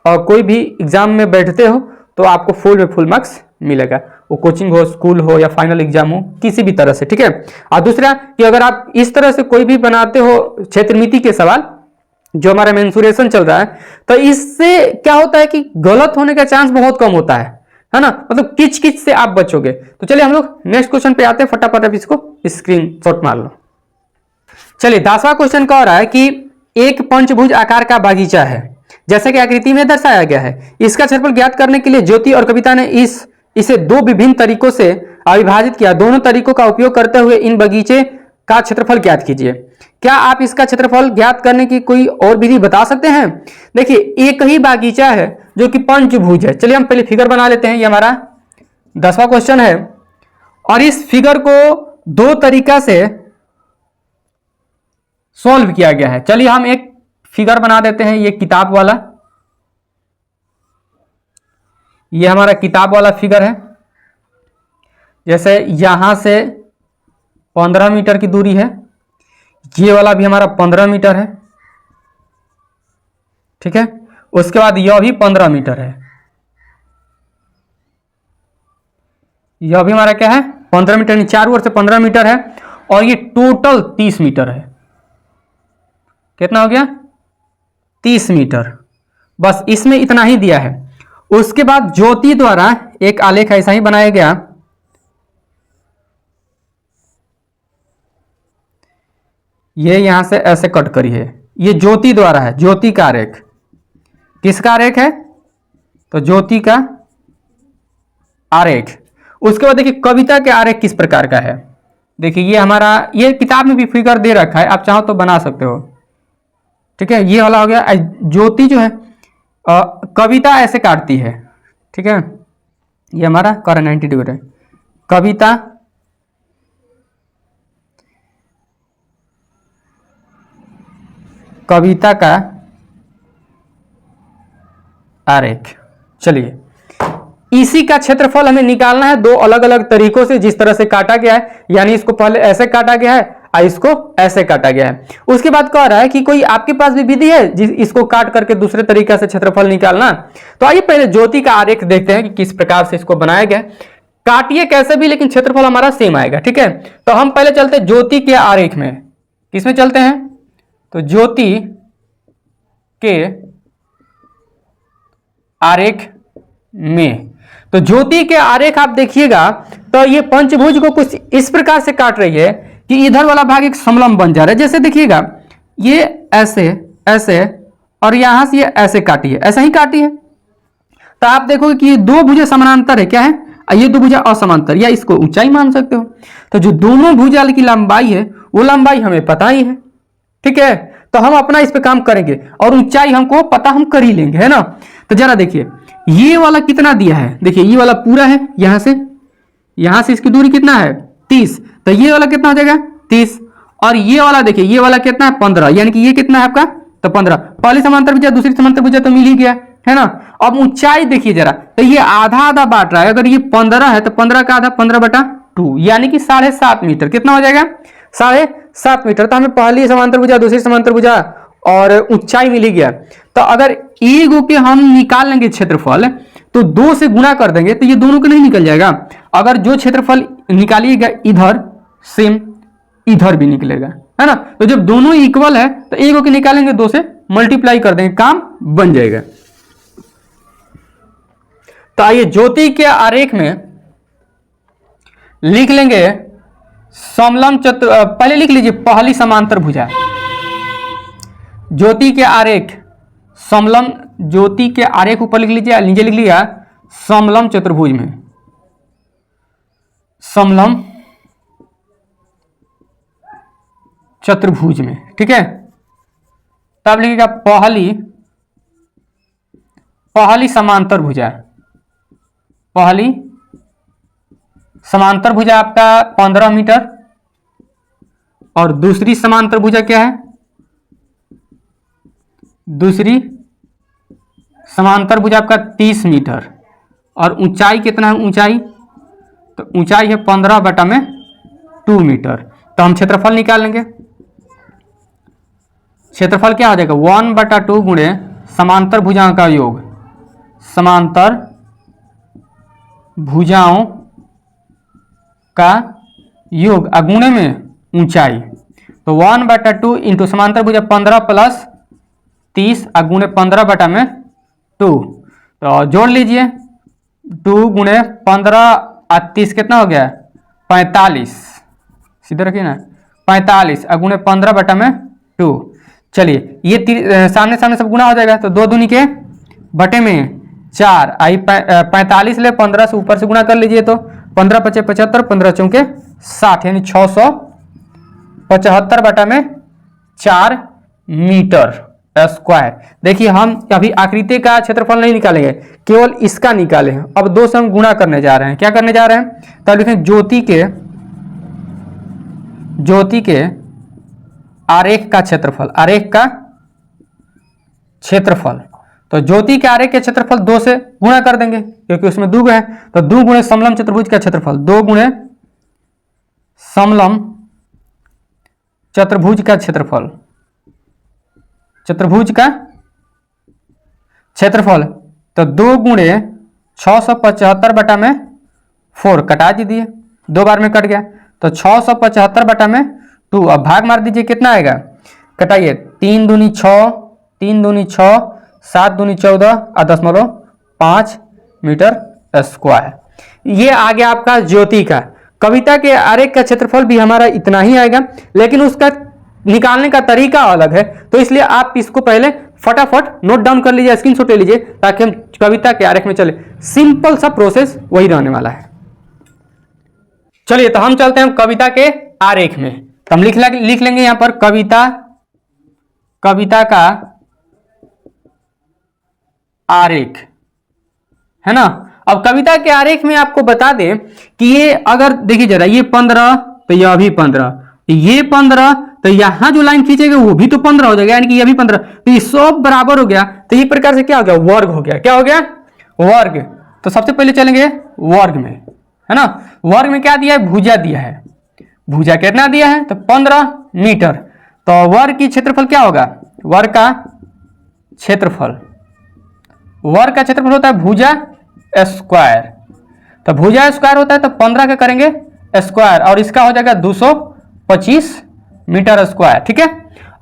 कोई भी एग्जाम में बैठते हो तो आपको फुल में फुल मार्क्स मिलेगा, वो कोचिंग हो, स्कूल हो या फाइनल एग्जाम हो, किसी भी तरह से। ठीक है, और दूसरा कि अगर आप इस तरह से कोई भी बनाते हो क्षेत्रमिति के सवाल, जो हमारा मेंसुरेशन चल रहा है, तो इससे क्या होता है कि गलत होने का चांस बहुत कम होता है ना, मतलब किच किच से आप बचोगे। तो चलिए हम लोग नेक्स्ट क्वेश्चन पे आते हैं, फटाफट आप इसको स्क्रीनशॉट मार लो। चलिए 10वां क्वेश्चन कह रहा है कि एक पंचभुज आकार का बागीचा है, जैसे कि आकृति में दर्शाया गया है। इसका क्षेत्रफल ज्ञात करने के लिए ज्योति और कविता ने इसे 2 विभिन्न तरीकों से अविभाजित किया। दोनों तरीकों का उपयोग करते हुए इन बगीचे का क्षेत्रफल ज्ञात कीजिए। क्या आप इसका क्षेत्रफल ज्ञात करने की कोई और विधि बता सकते हैं? देखिए एक ही बागीचा है जो कि पंचभुज है। चलिए हम पहले फिगर बना लेते हैं, ये हमारा 10वां क्वेश्चन है और इस फिगर को 2 तरीका से सॉल्व किया गया है। चलिए हम एक फिगर बना देते हैं, ये किताब वाला, ये हमारा किताब वाला फिगर है। जैसे यहां से 15 मीटर की दूरी है, ये वाला भी हमारा 15 मीटर है। ठीक है, उसके बाद यह भी 15 मीटर है, यह भी हमारा क्या है 15 मीटर, यानी चारों ओर से 15 मीटर है और ये टोटल 30 मीटर है। कितना हो गया 30 मीटर, बस इसमें इतना ही दिया है। उसके बाद ज्योति द्वारा एक आलेख ऐसा ही बनाया गया ये यहां से ऐसे कट करी है, ये ज्योति द्वारा है, ज्योति का आरेख। किसका आरेख है? तो ज्योति का आरेख। उसके बाद देखिए कविता के आरेख किस प्रकार का है। देखिए ये हमारा, ये किताब में भी फिगर दे रखा है, आप चाहो तो बना सकते हो। ठीक है, ये वाला हो गया। ज्योति जो है कविता ऐसे काटती है। ठीक है, ये हमारा कर 90 डिग्री है। कविता कविता का आरेख। चलिए, इसी का क्षेत्रफल हमें निकालना है दो अलग अलग तरीकों से, जिस तरह से काटा गया है, यानी इसको पहले ऐसे काटा गया है और इसको ऐसे काटा गया है। उसके बाद कह रहा है कि कोई आपके पास भी विधि है जिस इसको काट करके दूसरे तरीके से क्षेत्रफल निकालना। तो आइए पहले ज्योति का आरेख देखते हैं कि किस प्रकार से इसको बनाया गया। काटिए कैसे भी, लेकिन क्षेत्रफल हमारा सेम आएगा। ठीक है, तो हम पहले चलते हैं ज्योति के आरेख में। किसमें चलते हैं? तो ज्योति के आरेख में। तो ज्योति के आरेख आप देखिएगा तो ये पंचभुज को कुछ इस प्रकार से काट रही है कि इधर वाला भाग एक समलंब बन जा रहा है। जैसे देखिएगा ये ऐसे ऐसे और यहां से ये ऐसे काटी है, ऐसा ही काटी है। तो आप देखोगे कि ये दो भुजा समानांतर है, क्या है, और ये दो भुजा असमांतर, या इसको ऊंचाई मान सकते हो। तो जो दोनों भुजा की लंबाई है वो लंबाई हमें पता ही है। ठीक है, तो हम अपना इस पे काम करेंगे और ऊंचाई हमको पता, हम कर ही लेंगे, है ना। तो जरा देखिए ये वाला कितना दिया है। देखिए ये वाला पूरा है, यहां से इसकी दूरी कितना है 30। तो ये वाला कितना हो जाएगा 30, और ये वाला देखिए ये वाला कितना है 15, यानी कि ये कितना है आपका तो 15। पहली समांतर भुजा दूसरी समांतर भुजा तो मिल ही गया, है ना। अब ऊंचाई देखिए जरा, तो ये आधा आधा बांट रहा है। अगर ये 15 है तो 15 का आधा 15/2, यानी कि 7.5 मीटर। कितना हो जाएगा 7.5 मीटर। तो हमें पहली समांतर भुजा दूसरी समांतर भुजा और ऊंचाई मिल ही गया। तो अगर ईगो के हम निकाल लेंगे क्षेत्रफल, तो 2 से गुणा कर देंगे तो ये दोनों का नहीं निकल जाएगा। अगर जो क्षेत्रफल निकालिएगा इधर, सेम इधर भी निकलेगा, है ना। तो जब दोनों इक्वल है तो ईगो के निकालेंगे 2 से मल्टीप्लाई कर देंगे, काम बन जाएगा। तो आइए ज्योति के आरेख में लिख लेंगे समलंब चतुर्भुज। पहले लिख लीजिए पहली समांतर भुजा। ज्योति के आरेख समलंब, ज्योति के आरेख ऊपर लिख लीजिए, नीचे लिख लिया समलंब चतुर्भुज में, समलंब चतुर्भुज में। ठीक है, तब लिखिएगा पहली समांतर भुजा। पहली समांतर भुजा आपका 15 मीटर, और दूसरी समांतर भुजा क्या है, दूसरी समांतर भुजा आपका 30 मीटर। और ऊंचाई कितना है ऊंचाई, तो ऊंचाई है 15/2 मीटर। तो हम क्षेत्रफल निकाल लेंगे। क्षेत्रफल क्या हो जाएगा 1/2 गुणे समांतर भुजाओं का योग, समांतर भुजाओं का योग अगुणे में ऊंचाई। तो 1/2 इंटू समांतर भुजा 15 + 30 अगुणे 15/2। तो जोड़ लीजिए 2 गुणे 15 और 30 कितना हो गया 45। सीधे रखिए ना 45 अगुणे 15/2। चलिए ये सामने सामने सब गुना हो जाएगा। तो 2 दूनी के बटे में 4 आई 45 ले 15 से ऊपर से गुना कर लीजिए। तो 15 × 5 = 75, 15 × 4 = 60, यानी 675/4 मीटर स्क्वायर। देखिए हम अभी आकृति का क्षेत्रफल नहीं निकालेंगे, केवल इसका निकाले हैं। अब 2 से हम गुणा करने जा रहे हैं। क्या करने जा रहे हैं, तब लिखें ज्योति के आरेख का क्षेत्रफल, आरेख का क्षेत्रफल। तो ज्योति के आरेख के क्षेत्रफल 2 से गुणा कर देंगे क्योंकि उसमें 2 है। तो 2 गुणे समलंब चतुर्भुज का क्षेत्रफल, 2 गुणे समलंब चतुर्भुज का क्षेत्रफल, चतुर्भुज का क्षेत्रफल। तो 2 गुणे 675/4 कटा दीजिए, 2 बार में कट गया। तो 675/2। अब भाग मार दीजिए, कितना आएगा कटाइए 3 दूनी 6, 3 दूनी 6, 7 दूनी 14 और 10.5 मीटर स्क्वायर। ये आ गया आपका ज्योति का। कविता के आरेख का क्षेत्रफल भी हमारा इतना ही आएगा, लेकिन उसका निकालने का तरीका अलग है, तो इसलिए आप इसको पहले फटाफट नोट डाउन कर लीजिए, स्क्रीनशॉट ले लीजिए, ताकि हम कविता के आरेख में चले। सिंपल सा प्रोसेस वही रहने वाला है। चलिए तो हम चलते हैं कविता के आरेख में। तो हम लिख लेंगे यहां पर कविता का आरेख, है ना। अब कविता के आरेख में आपको बता दें कि ये अगर देखिए जरा, ये 15 तो यह भी 15, ये 15 तो यहां जो लाइन खींचेगा वो भी तो 15 हो जाएगा, यानी कि यह भी 15, तो ये सब बराबर हो गया। तो ये प्रकार से क्या हो गया, वर्ग हो गया। क्या हो गया, वर्ग। तो सबसे पहले चलेंगे वर्ग में, है ना। वर्ग में क्या दिया है, भुजा दिया है। भुजा कितना दिया है, तो 15 मीटर। तो वर्ग की क्षेत्रफल क्या होगा, वर्ग का क्षेत्रफल होता है भुजा स्क्वायर। तो भुजा स्क्वायर होता है तो 15 का करेंगे स्क्वायर, और इसका हो जाएगा 225 मीटर स्क्वायर। ठीक है।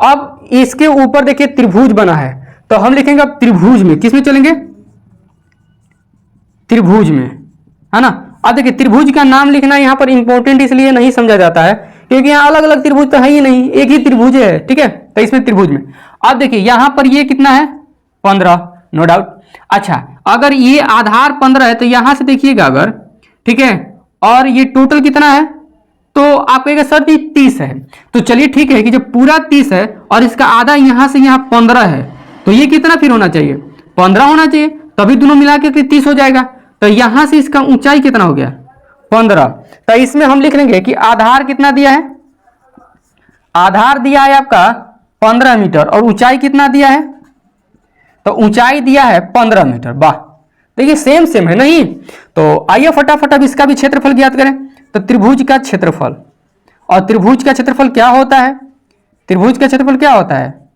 अब इसके ऊपर देखिए त्रिभुज बना है, तो हम लिखेंगे अब त्रिभुज में, किसमें चलेंगे, त्रिभुज में, है ना। अब देखिए त्रिभुज का नाम लिखना यहाँ पर इंपॉर्टेंट इसलिए नहीं समझा जाता है क्योंकि यहाँ अलग अलग त्रिभुज तो है ही नहीं, एक ही त्रिभुज है। ठीक है, तो इसमें त्रिभुज में अब देखिए यहाँ पर ये कितना है, 15, नो डाउट। अच्छा, अगर ये आधार 15 है तो यहां से देखिएगा अगर, ठीक है, और ये टोटल कितना है, तो आप कहेगा सर जी 30 है। तो चलिए ठीक है कि जब पूरा 30 है और इसका आधा यहां से यहां 15 है, तो ये कितना फिर होना चाहिए, 15 होना चाहिए, तभी दोनों मिला के 30 हो जाएगा। तो यहां से इसका ऊंचाई कितना हो गया, 15। तो इसमें हम लिख लेंगे कि आधार कितना दिया है, आधार दिया है आपका 15 मीटर, और ऊंचाई कितना दिया है, तो ऊंचाई दिया है 15 मीटर। वाह, देखिए सेम है नहीं। तो आइए फटाफट अब इसका भी क्षेत्रफल ज्ञात करें। तो त्रिभुज का क्षेत्रफल, और त्रिभुज का क्षेत्रफल क्या होता है, त्रिभुज का क्षेत्रफल क्या होता है,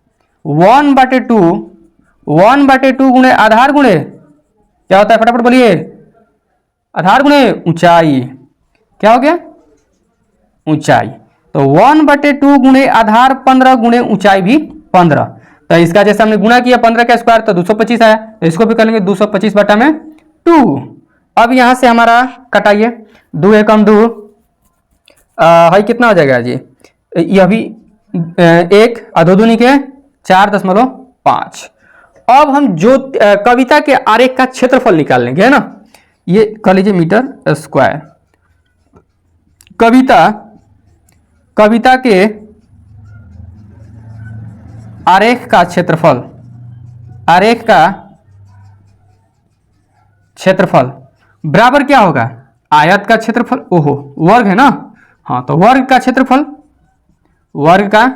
1/2 गुणे आधार गुणे क्या होता है, फटाफट बोलिए, आधार गुणे ऊंचाई। क्या हो गया, ऊंचाई। तो 1/2 गुणे आधार 15 गुणे ऊंचाई भी 15। तो इसका जैसे हमने गुणा किया 15 का स्क्वायर तो 225 आया, तो इसको भी कर लेंगे 225/2। अब यहां से हमारा कटाइए, 2 एकम 2 है, कितना हो जाएगा जी, यह भी 1 2 दूनी के 4.5। अब हम जो कविता के आरेख का क्षेत्रफल निकाल लेंगे, है ना, ये कर लीजिए मीटर स्क्वायर। कविता के आरेख का क्षेत्रफल, आरेख का क्षेत्रफल बराबर क्या होगा, आयत का क्षेत्रफल, ओहो वर्ग है ना, हाँ, तो वर्ग का क्षेत्रफल, वर्ग का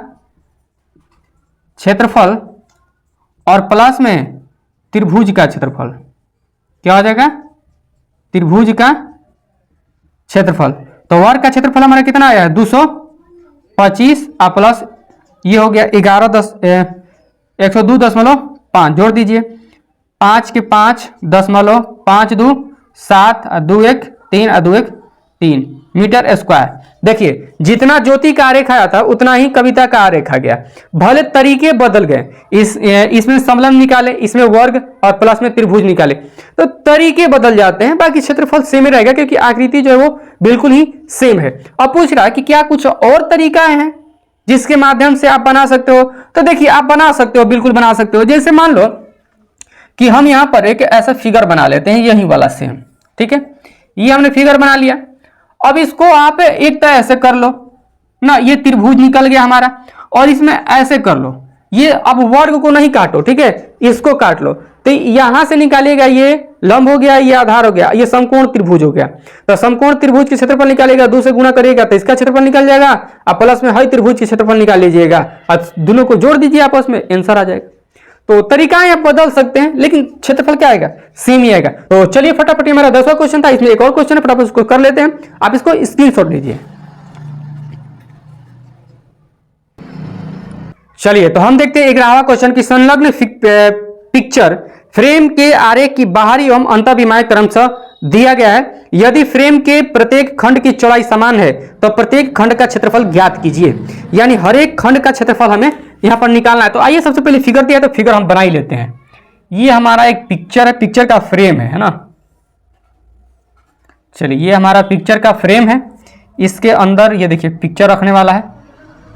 क्षेत्रफल और प्लस में त्रिभुज का क्षेत्रफल। क्या हो जाएगा, त्रिभुज का क्षेत्रफल। तो वर्ग का क्षेत्रफल हमारा कितना आया है, 225, और प्लस ये हो गया 102.5, जोड़ दीजिए, 5 के 5.5 2 7 और 2 1 3 और 2 1 3 मीटर स्क्वायर। देखिए जितना ज्योति का आरेख आया था उतना ही कविता का आरेख आ गया, भले तरीके बदल गए, इसमें समलंब निकाले, इसमें वर्ग और प्लस में त्रिभुज निकाले, तो तरीके बदल जाते हैं, बाकी क्षेत्रफल सेम ही रहेगा क्योंकि आकृति जो है वो बिल्कुल ही सेम है। अब पूछ रहा है कि क्या कुछ और तरीका है जिसके माध्यम से आप बना सकते हो, तो देखिए आप बना सकते हो, बिल्कुल बना सकते हो। जैसे मान लो कि हम यहां पर एक ऐसा फिगर बना लेते हैं, यही वाला सेम, ठीक है, ये हमने फिगर बना लिया। अब इसको आप एक तरह ऐसे कर लो ना, ये त्रिभुज निकल गया हमारा, और इसमें ऐसे कर लो, ये अब वर्ग को नहीं काटो, ठीक है, इसको काट लो, तो यहां से निकालिएगा, ये लंब हो गया, ये आधार हो गया, ये समकोण त्रिभुज हो गया। तो समकोण त्रिभुज के क्षेत्रफल निकालेगा, 2 से गुणा करिएगा तो इसका क्षेत्रफल निकल जाएगा, और प्लस में हर त्रिभुज के क्षेत्रफल निकाल लीजिएगा और दोनों को जोड़ दीजिए आपस में, आंसर आ जाएगा। तो तरीकाएं आप बदल सकते हैं लेकिन क्षेत्रफल क्या आएगा, सेम ही आएगा। तो चलिए फटाफट, हमारा 10वां क्वेश्चन था, इसमें एक और क्वेश्चन है, फटाफट उसको कर लेते हैं, आप इसको स्क्रीनशॉट लीजिए। चलिए तो हम देखते हैं 11वां क्वेश्चन की संलग्न पिक्चर फ्रेम के आरेख की बाहरी एवं अंतःविमाएं क्रमशः दिया गया है। यदि फ्रेम के प्रत्येक खंड की चौड़ाई समान है तो प्रत्येक खंड का क्षेत्रफल ज्ञात कीजिए, यानी हर एक खंड का क्षेत्रफल हमें यहां पर निकालना है। तो आइए सबसे पहले फिगर दिया है तो फिगर हम बना ही लेते हैं। ये हमारा एक पिक्चर है, पिक्चर का फ्रेम है ना। चलिए ये हमारा पिक्चर का फ्रेम है, इसके अंदर ये देखिए पिक्चर रखने वाला है,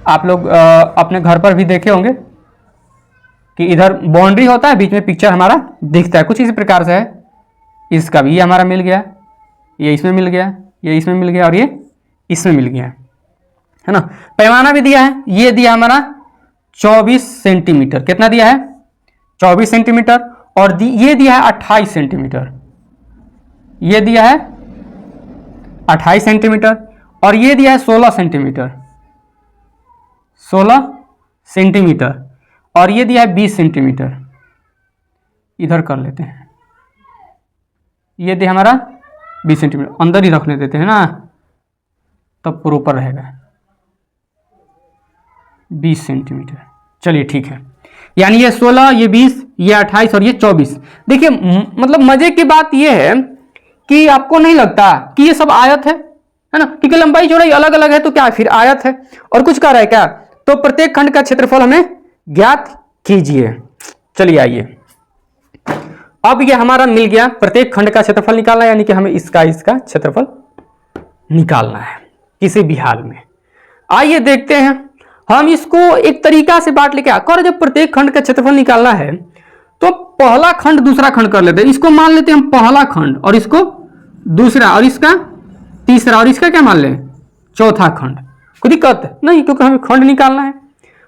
आप लोग अपने घर पर भी देखे होंगे कि इधर बाउंड्री होता है, बीच में पिक्चर हमारा दिखता है, कुछ इसी प्रकार से है। इसका भी ये हमारा मिल गया, ये इसमें मिल गया, ये इसमें मिल गया और ये इसमें मिल गया, है ना। पैमाना भी दिया है, ये दिया हमारा 24 सेंटीमीटर। कितना दिया है? 24 सेंटीमीटर। और ये दिया है 28 सेंटीमीटर, ये दिया है 28 सेंटीमीटर। और ये दिया है 16 सेंटीमीटर, 16 सेंटीमीटर। और ये दिया है 20 सेंटीमीटर। इधर कर लेते हैं, ये दिया हमारा 20 सेंटीमीटर, अंदर ही रखने देते हैं ना, तब प्रॉपर रहेगा 20 सेंटीमीटर। चलिए ठीक है, यानी ये 16, ये 20, ये 28 और ये 24। देखिए मतलब मजे की बात ये है कि आपको नहीं लगता कि ये सब आयत है ना, क्योंकि लंबाई चौड़ाई अलग अलग है, तो क्या फिर आयत है। और कुछ कह रहा है क्या? तो प्रत्येक खंड का क्षेत्रफल हमें ज्ञात कीजिए। चलिए आइए, अब ये हमारा मिल गया, प्रत्येक खंड का क्षेत्रफल निकालना, यानी कि हमें इसका क्षेत्रफल निकालना है किसी भी हाल में। आइए देखते हैं, हम इसको एक तरीका से बांट लेके आकर जब प्रत्येक खंड का क्षेत्रफल निकालना है तो पहला खंड दूसरा खंड कर लेते हैं। इसको मान लेते हैं हम पहला खंड, और इसको दूसरा, और इसका तीसरा, और इसका क्या मान लें? चौथा खंड। कोई दिक्कत नहीं, क्योंकि हमें खंड निकालना है।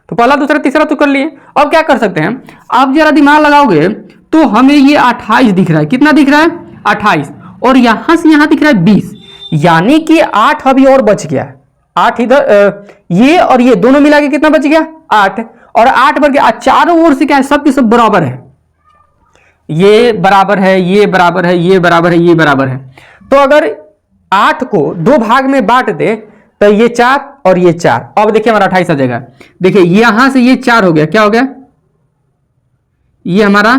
तो पहला दूसरा तीसरा तो कर लिए। अब क्या कर सकते हैं, आप जरा दिमाग लगाओगे तो हमें ये 28 दिख रहा है। कितना दिख रहा है? 28। और यहां से यहां दिख रहा है 20, यानी कि 8 अभी और बच गया। 8 इधर, ये और ये दोनों मिला के कितना बच गया? 8। और 8 बढ़ गया, चारों ओर से क्या है? सब के सब बराबर है, ये बराबर है, ये बराबर है, ये बराबर है, ये बराबर है। तो अगर 8 को 2 भाग में बांट दे तो ये 4 और ये 4। अब देखिए हमारा 28 आ जाएगा। देखिए यहां से ये 4 हो गया, क्या हो गया? ये हमारा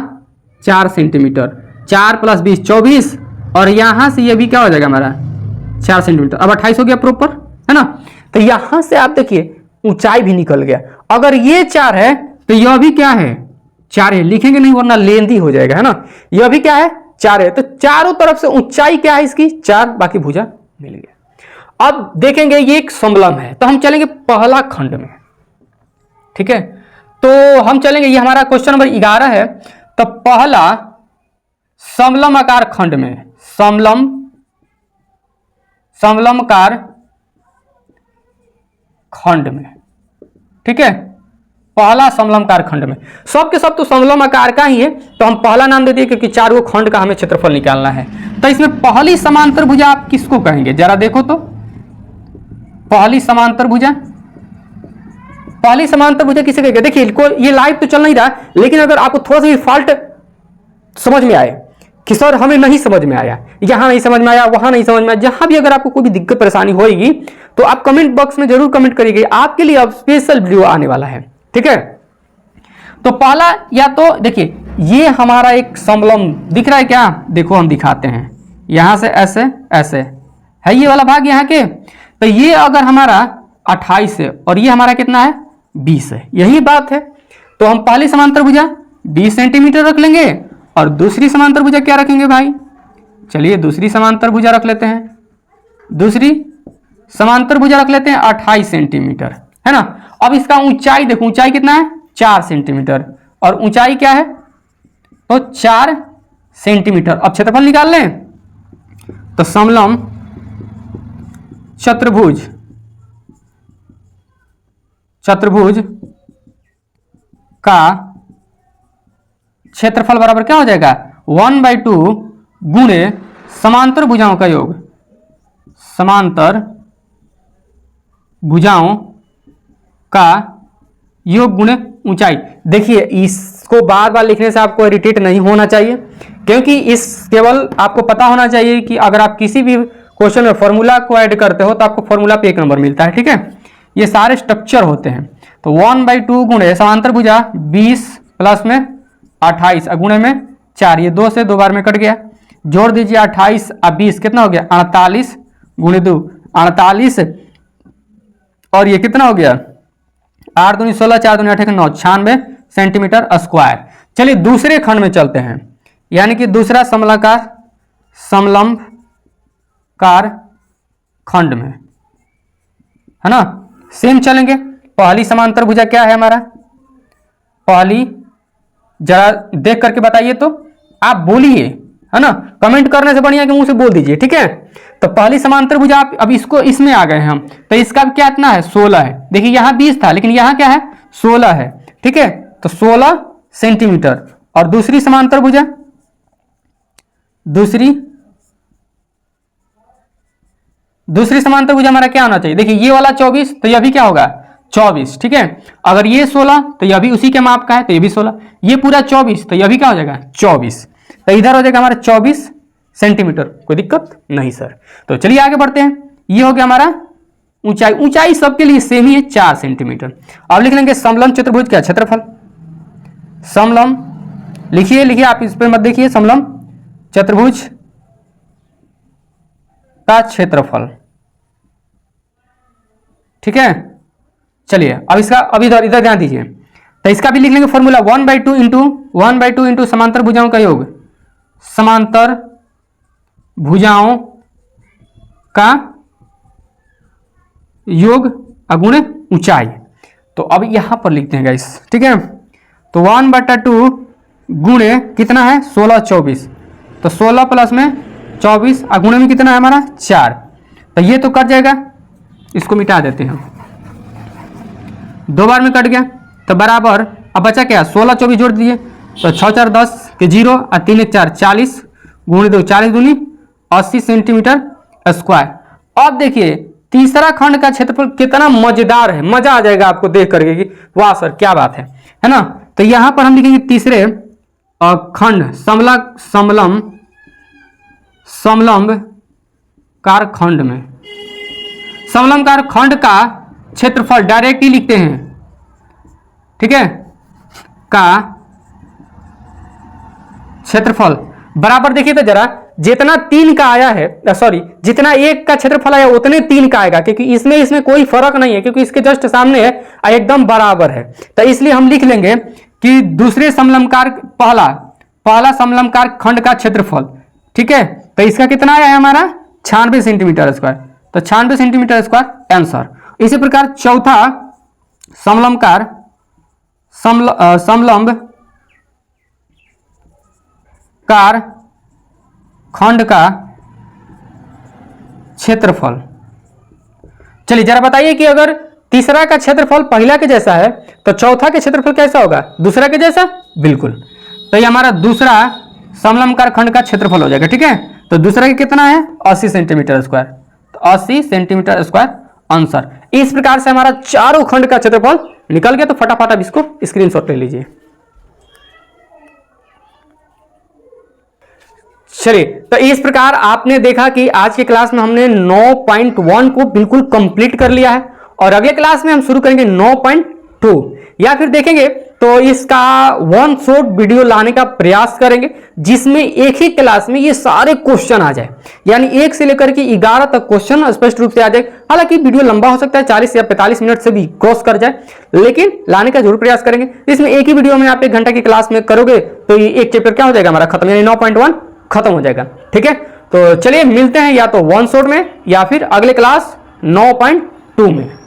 4 सेंटीमीटर, 4 + 20 24। और यहां से ये भी क्या हो जाएगा हमारा? 4 सेंटीमीटर। अब 28 हो गया प्रॉपर, है ना। तो यहां से आप देखिए ऊंचाई भी निकल गया। अगर ये 4 है तो यह भी क्या है? 4 है। लिखेंगे नहीं वरना लेंदी हो जाएगा, है ना। यह भी क्या है? 4 है। तो चारों तरफ से ऊंचाई क्या है इसकी? 4, बाकी भुजा मिल गया। अब देखेंगे ये एक समलम है, तो हम चलेंगे पहला खंड में, ठीक है। तो हम चलेंगे, ये हमारा क्वेश्चन नंबर 11 है। तो पहला समलमाकार खंड में, समलमाकार खंड में, ठीक है। पहला समलमाकार खंड में, सब के सब तो समलमाकार का ही है, तो हम पहला नाम दे दिए क्योंकि चारों खंड का हमें क्षेत्रफल निकालना है। तो इसमें पहली समांतर भुजा आप किसको कहेंगे? जरा देखो तो, पहली समांतर भुजा, पहली समांतर भुजा किसे कहेंगे? देखिए ये लाइव तो चल नहीं रहा, लेकिन अगर आपको थोड़ा सा भी फॉल्ट समझ में आए कि सर हमें नहीं समझ में आया, यहां नहीं समझ में आया, वहां नहीं समझ में आया, जहां भी अगर आपको कोई भी दिक्कत परेशानी होगी तो आप कमेंट बॉक्स में जरूर कमेंट करिएगा। आपके लिए अब स्पेशल वीडियो आने वाला है, ठीक है। तो पहला, या तो देखिए ये हमारा एक समलम दिख रहा है क्या? देखो हम दिखाते हैं, यहां से ऐसे ऐसे है ये वाला भाग यहाँ के। तो ये अगर हमारा 28 है और ये हमारा कितना है? 20 है, यही बात है। तो हम पहली समांतर भुजा 20 सेंटीमीटर रख लेंगे और दूसरी समांतर भुजा क्या रखेंगे भाई? चलिए दूसरी समांतर भुजा रख लेते हैं, दूसरी समांतर भुजा रख लेते हैं 28 सेंटीमीटर, है ना। अब इसका ऊंचाई देखो, ऊंचाई कितना है? 4 सेंटीमीटर, और ऊंचाई क्या है? तो 4 सेंटीमीटर। अब क्षेत्रफल निकाल लें, तो समलम चतुर्भुज का क्षेत्रफल बराबर क्या हो जाएगा? 1/2 गुणे समांतर भुजाओं का योग, समांतर भुजाओं का योग गुणे ऊंचाई। देखिए इसको बार बार लिखने से आपको इरिटेट नहीं होना चाहिए, क्योंकि इस केवल आपको पता होना चाहिए कि अगर आप किसी भी क्वेश्चन में फॉर्मूला को ऐड करते हो तो आपको फॉर्मूला पे 1 नंबर मिलता है, ठीक है। ये सारे स्ट्रक्चर होते हैं। तो 1/2 गुणे समांतर भुजा 20 प्लस में 28 गुणे में 4, ये 2 से 2 बार में कट गया। जोड़ दीजिए 28 और 20 कितना हो गया? 48 गुणे 2 48, और ये कितना हो गया? 8 दूनी 16, 4 दूनी 8 9, 96 सेंटीमीटर स्क्वायर। चलिए दूसरे खंड में चलते हैं, यानी कि दूसरा समलंबकार खंड में, है ना। सेम चलेंगे, पहली समांतर भुजा क्या है हमारा, पहली, जरा देख करके बताइए तो, आप बोलिए, है ना, कमेंट करने से बढ़िया कि मुंह से बोल दीजिए, ठीक है। तो पहली समांतर भुजा आप अब इसको इसमें आ गए हम, तो इसका क्या इतना है 16 है। देखिए यहां 20 था लेकिन यहां क्या है 16 है, ठीक है। तो 16 सेंटीमीटर। और दूसरी समांतर भुजा, दूसरी समांतर भुजा हमारा क्या होना चाहिए, देखिए ये वाला 24, तो यह भी क्या होगा 24, ठीक है। अगर ये 16 तो यह भी उसी के माप का है, तो ये भी 16, ये पूरा 24, तो यह भी क्या हो जाएगा 24, तो इधर हो जाएगा हमारा 24 सेंटीमीटर। कोई दिक्कत नहीं सर। तो चलिए आगे बढ़ते हैं। ये हो गया हमारा ऊंचाई, ऊंचाई सबके लिए सेम ही है 4 सेंटीमीटर। अब लिख लेंगे समलंब चतुर्भुज का क्षेत्रफल। समलंब लिखिए, लिखिए आप इस पर मत देखिए, समलंब चतुर्भुज का क्षेत्रफल, ठीक है। चलिए अब इसका, अब इधर ध्यान दीजिए, तो इसका भी लिख लेंगे फॉर्मूला 1/2 इंटू समांतर भुजाओं का योग, समांतर भुजाओं का योग अगुणे ऊंचाई। तो अब यहां पर लिखते हैं गाइस, ठीक है। तो 1/2 गुणे कितना है 16 24, तो 16 प्लस में 24 अगुणे में कितना है हमारा 4, तो ये तो कट जाएगा, इसको मिटा देते हैं, 2 बार में कट गया, तो बराबर अब बचा क्या 16 24 जोड़ दिए, तो 6 4 10 के 0 और 3 1 4 40 गुणे 2 40 दूनी 80 सेंटीमीटर स्क्वायर। अब देखिए तीसरा खंड का क्षेत्रफल कितना मजेदार है, मजा आ जाएगा आपको देख करके कि वाह सर क्या बात है ना। तो यहां पर हम लिखेंगे तीसरे खंड समलंब कारखंड में, समलंब कारखंड का क्षेत्रफल डायरेक्ट ही लिखते हैं, ठीक है, का क्षेत्रफल बराबर, देखिए तो जरा जितना 3 का आया है, सॉरी जितना 1 का क्षेत्रफल आया उतने 3 का आएगा, क्योंकि इसमें कोई फर्क नहीं है, क्योंकि इसके जस्ट सामने है, एकदम बराबर है। तो इसलिए हम लिख लेंगे कि दूसरे समलंबकार पहला समलंबकार खंड का क्षेत्रफल, ठीक है। तो इसका कितना आया है हमारा 96 सेंटीमीटर स्क्वायर, तो 96 सेंटीमीटर स्क्वायर आंसर। इसी प्रकार चौथा समलंब कार खंड का क्षेत्रफल। चलिए जरा बताइए कि अगर तीसरा का क्षेत्रफल पहला के जैसा है तो चौथा के क्षेत्रफल कैसा होगा, दूसरा के जैसा, बिल्कुल। तो ये हमारा दूसरा समलंब कार खंड का क्षेत्रफल हो जाएगा, ठीक है। तो दूसरा का कितना है 80 सेंटीमीटर स्क्वायर, तो 80 सेंटीमीटर स्क्वायर आंसर। इस प्रकार से हमारा चारों खंड का क्षेत्रफल निकल गया। तो फटाफट आप इसको स्क्रीनशॉट ले लीजिए। चलिए तो इस प्रकार आपने देखा कि आज के क्लास में हमने 9.1 को बिल्कुल कंप्लीट कर लिया है, और अगले क्लास में हम शुरू करेंगे 9.2, या फिर देखेंगे तो इसका 1 शॉर्ट वीडियो लाने का प्रयास करेंगे, जिसमें एक ही क्लास में ये सारे क्वेश्चन आ जाए, यानी 1 से लेकर के 11 तक क्वेश्चन स्पष्ट रूप से आ जाए। हालांकि वीडियो लंबा हो सकता है, 40 या 45 मिनट से भी क्रॉस कर जाए, लेकिन लाने का जरूर प्रयास करेंगे। इसमें एक ही वीडियो में आप 1 घंटा की क्लास में करोगे तो ये एक चैप्टर क्या हो जाएगा हमारा खत्म, यानी 9.1 खत्म हो जाएगा, ठीक है। तो चलिए मिलते हैं या तो 1 शॉट में या फिर अगले क्लास 9.2 में।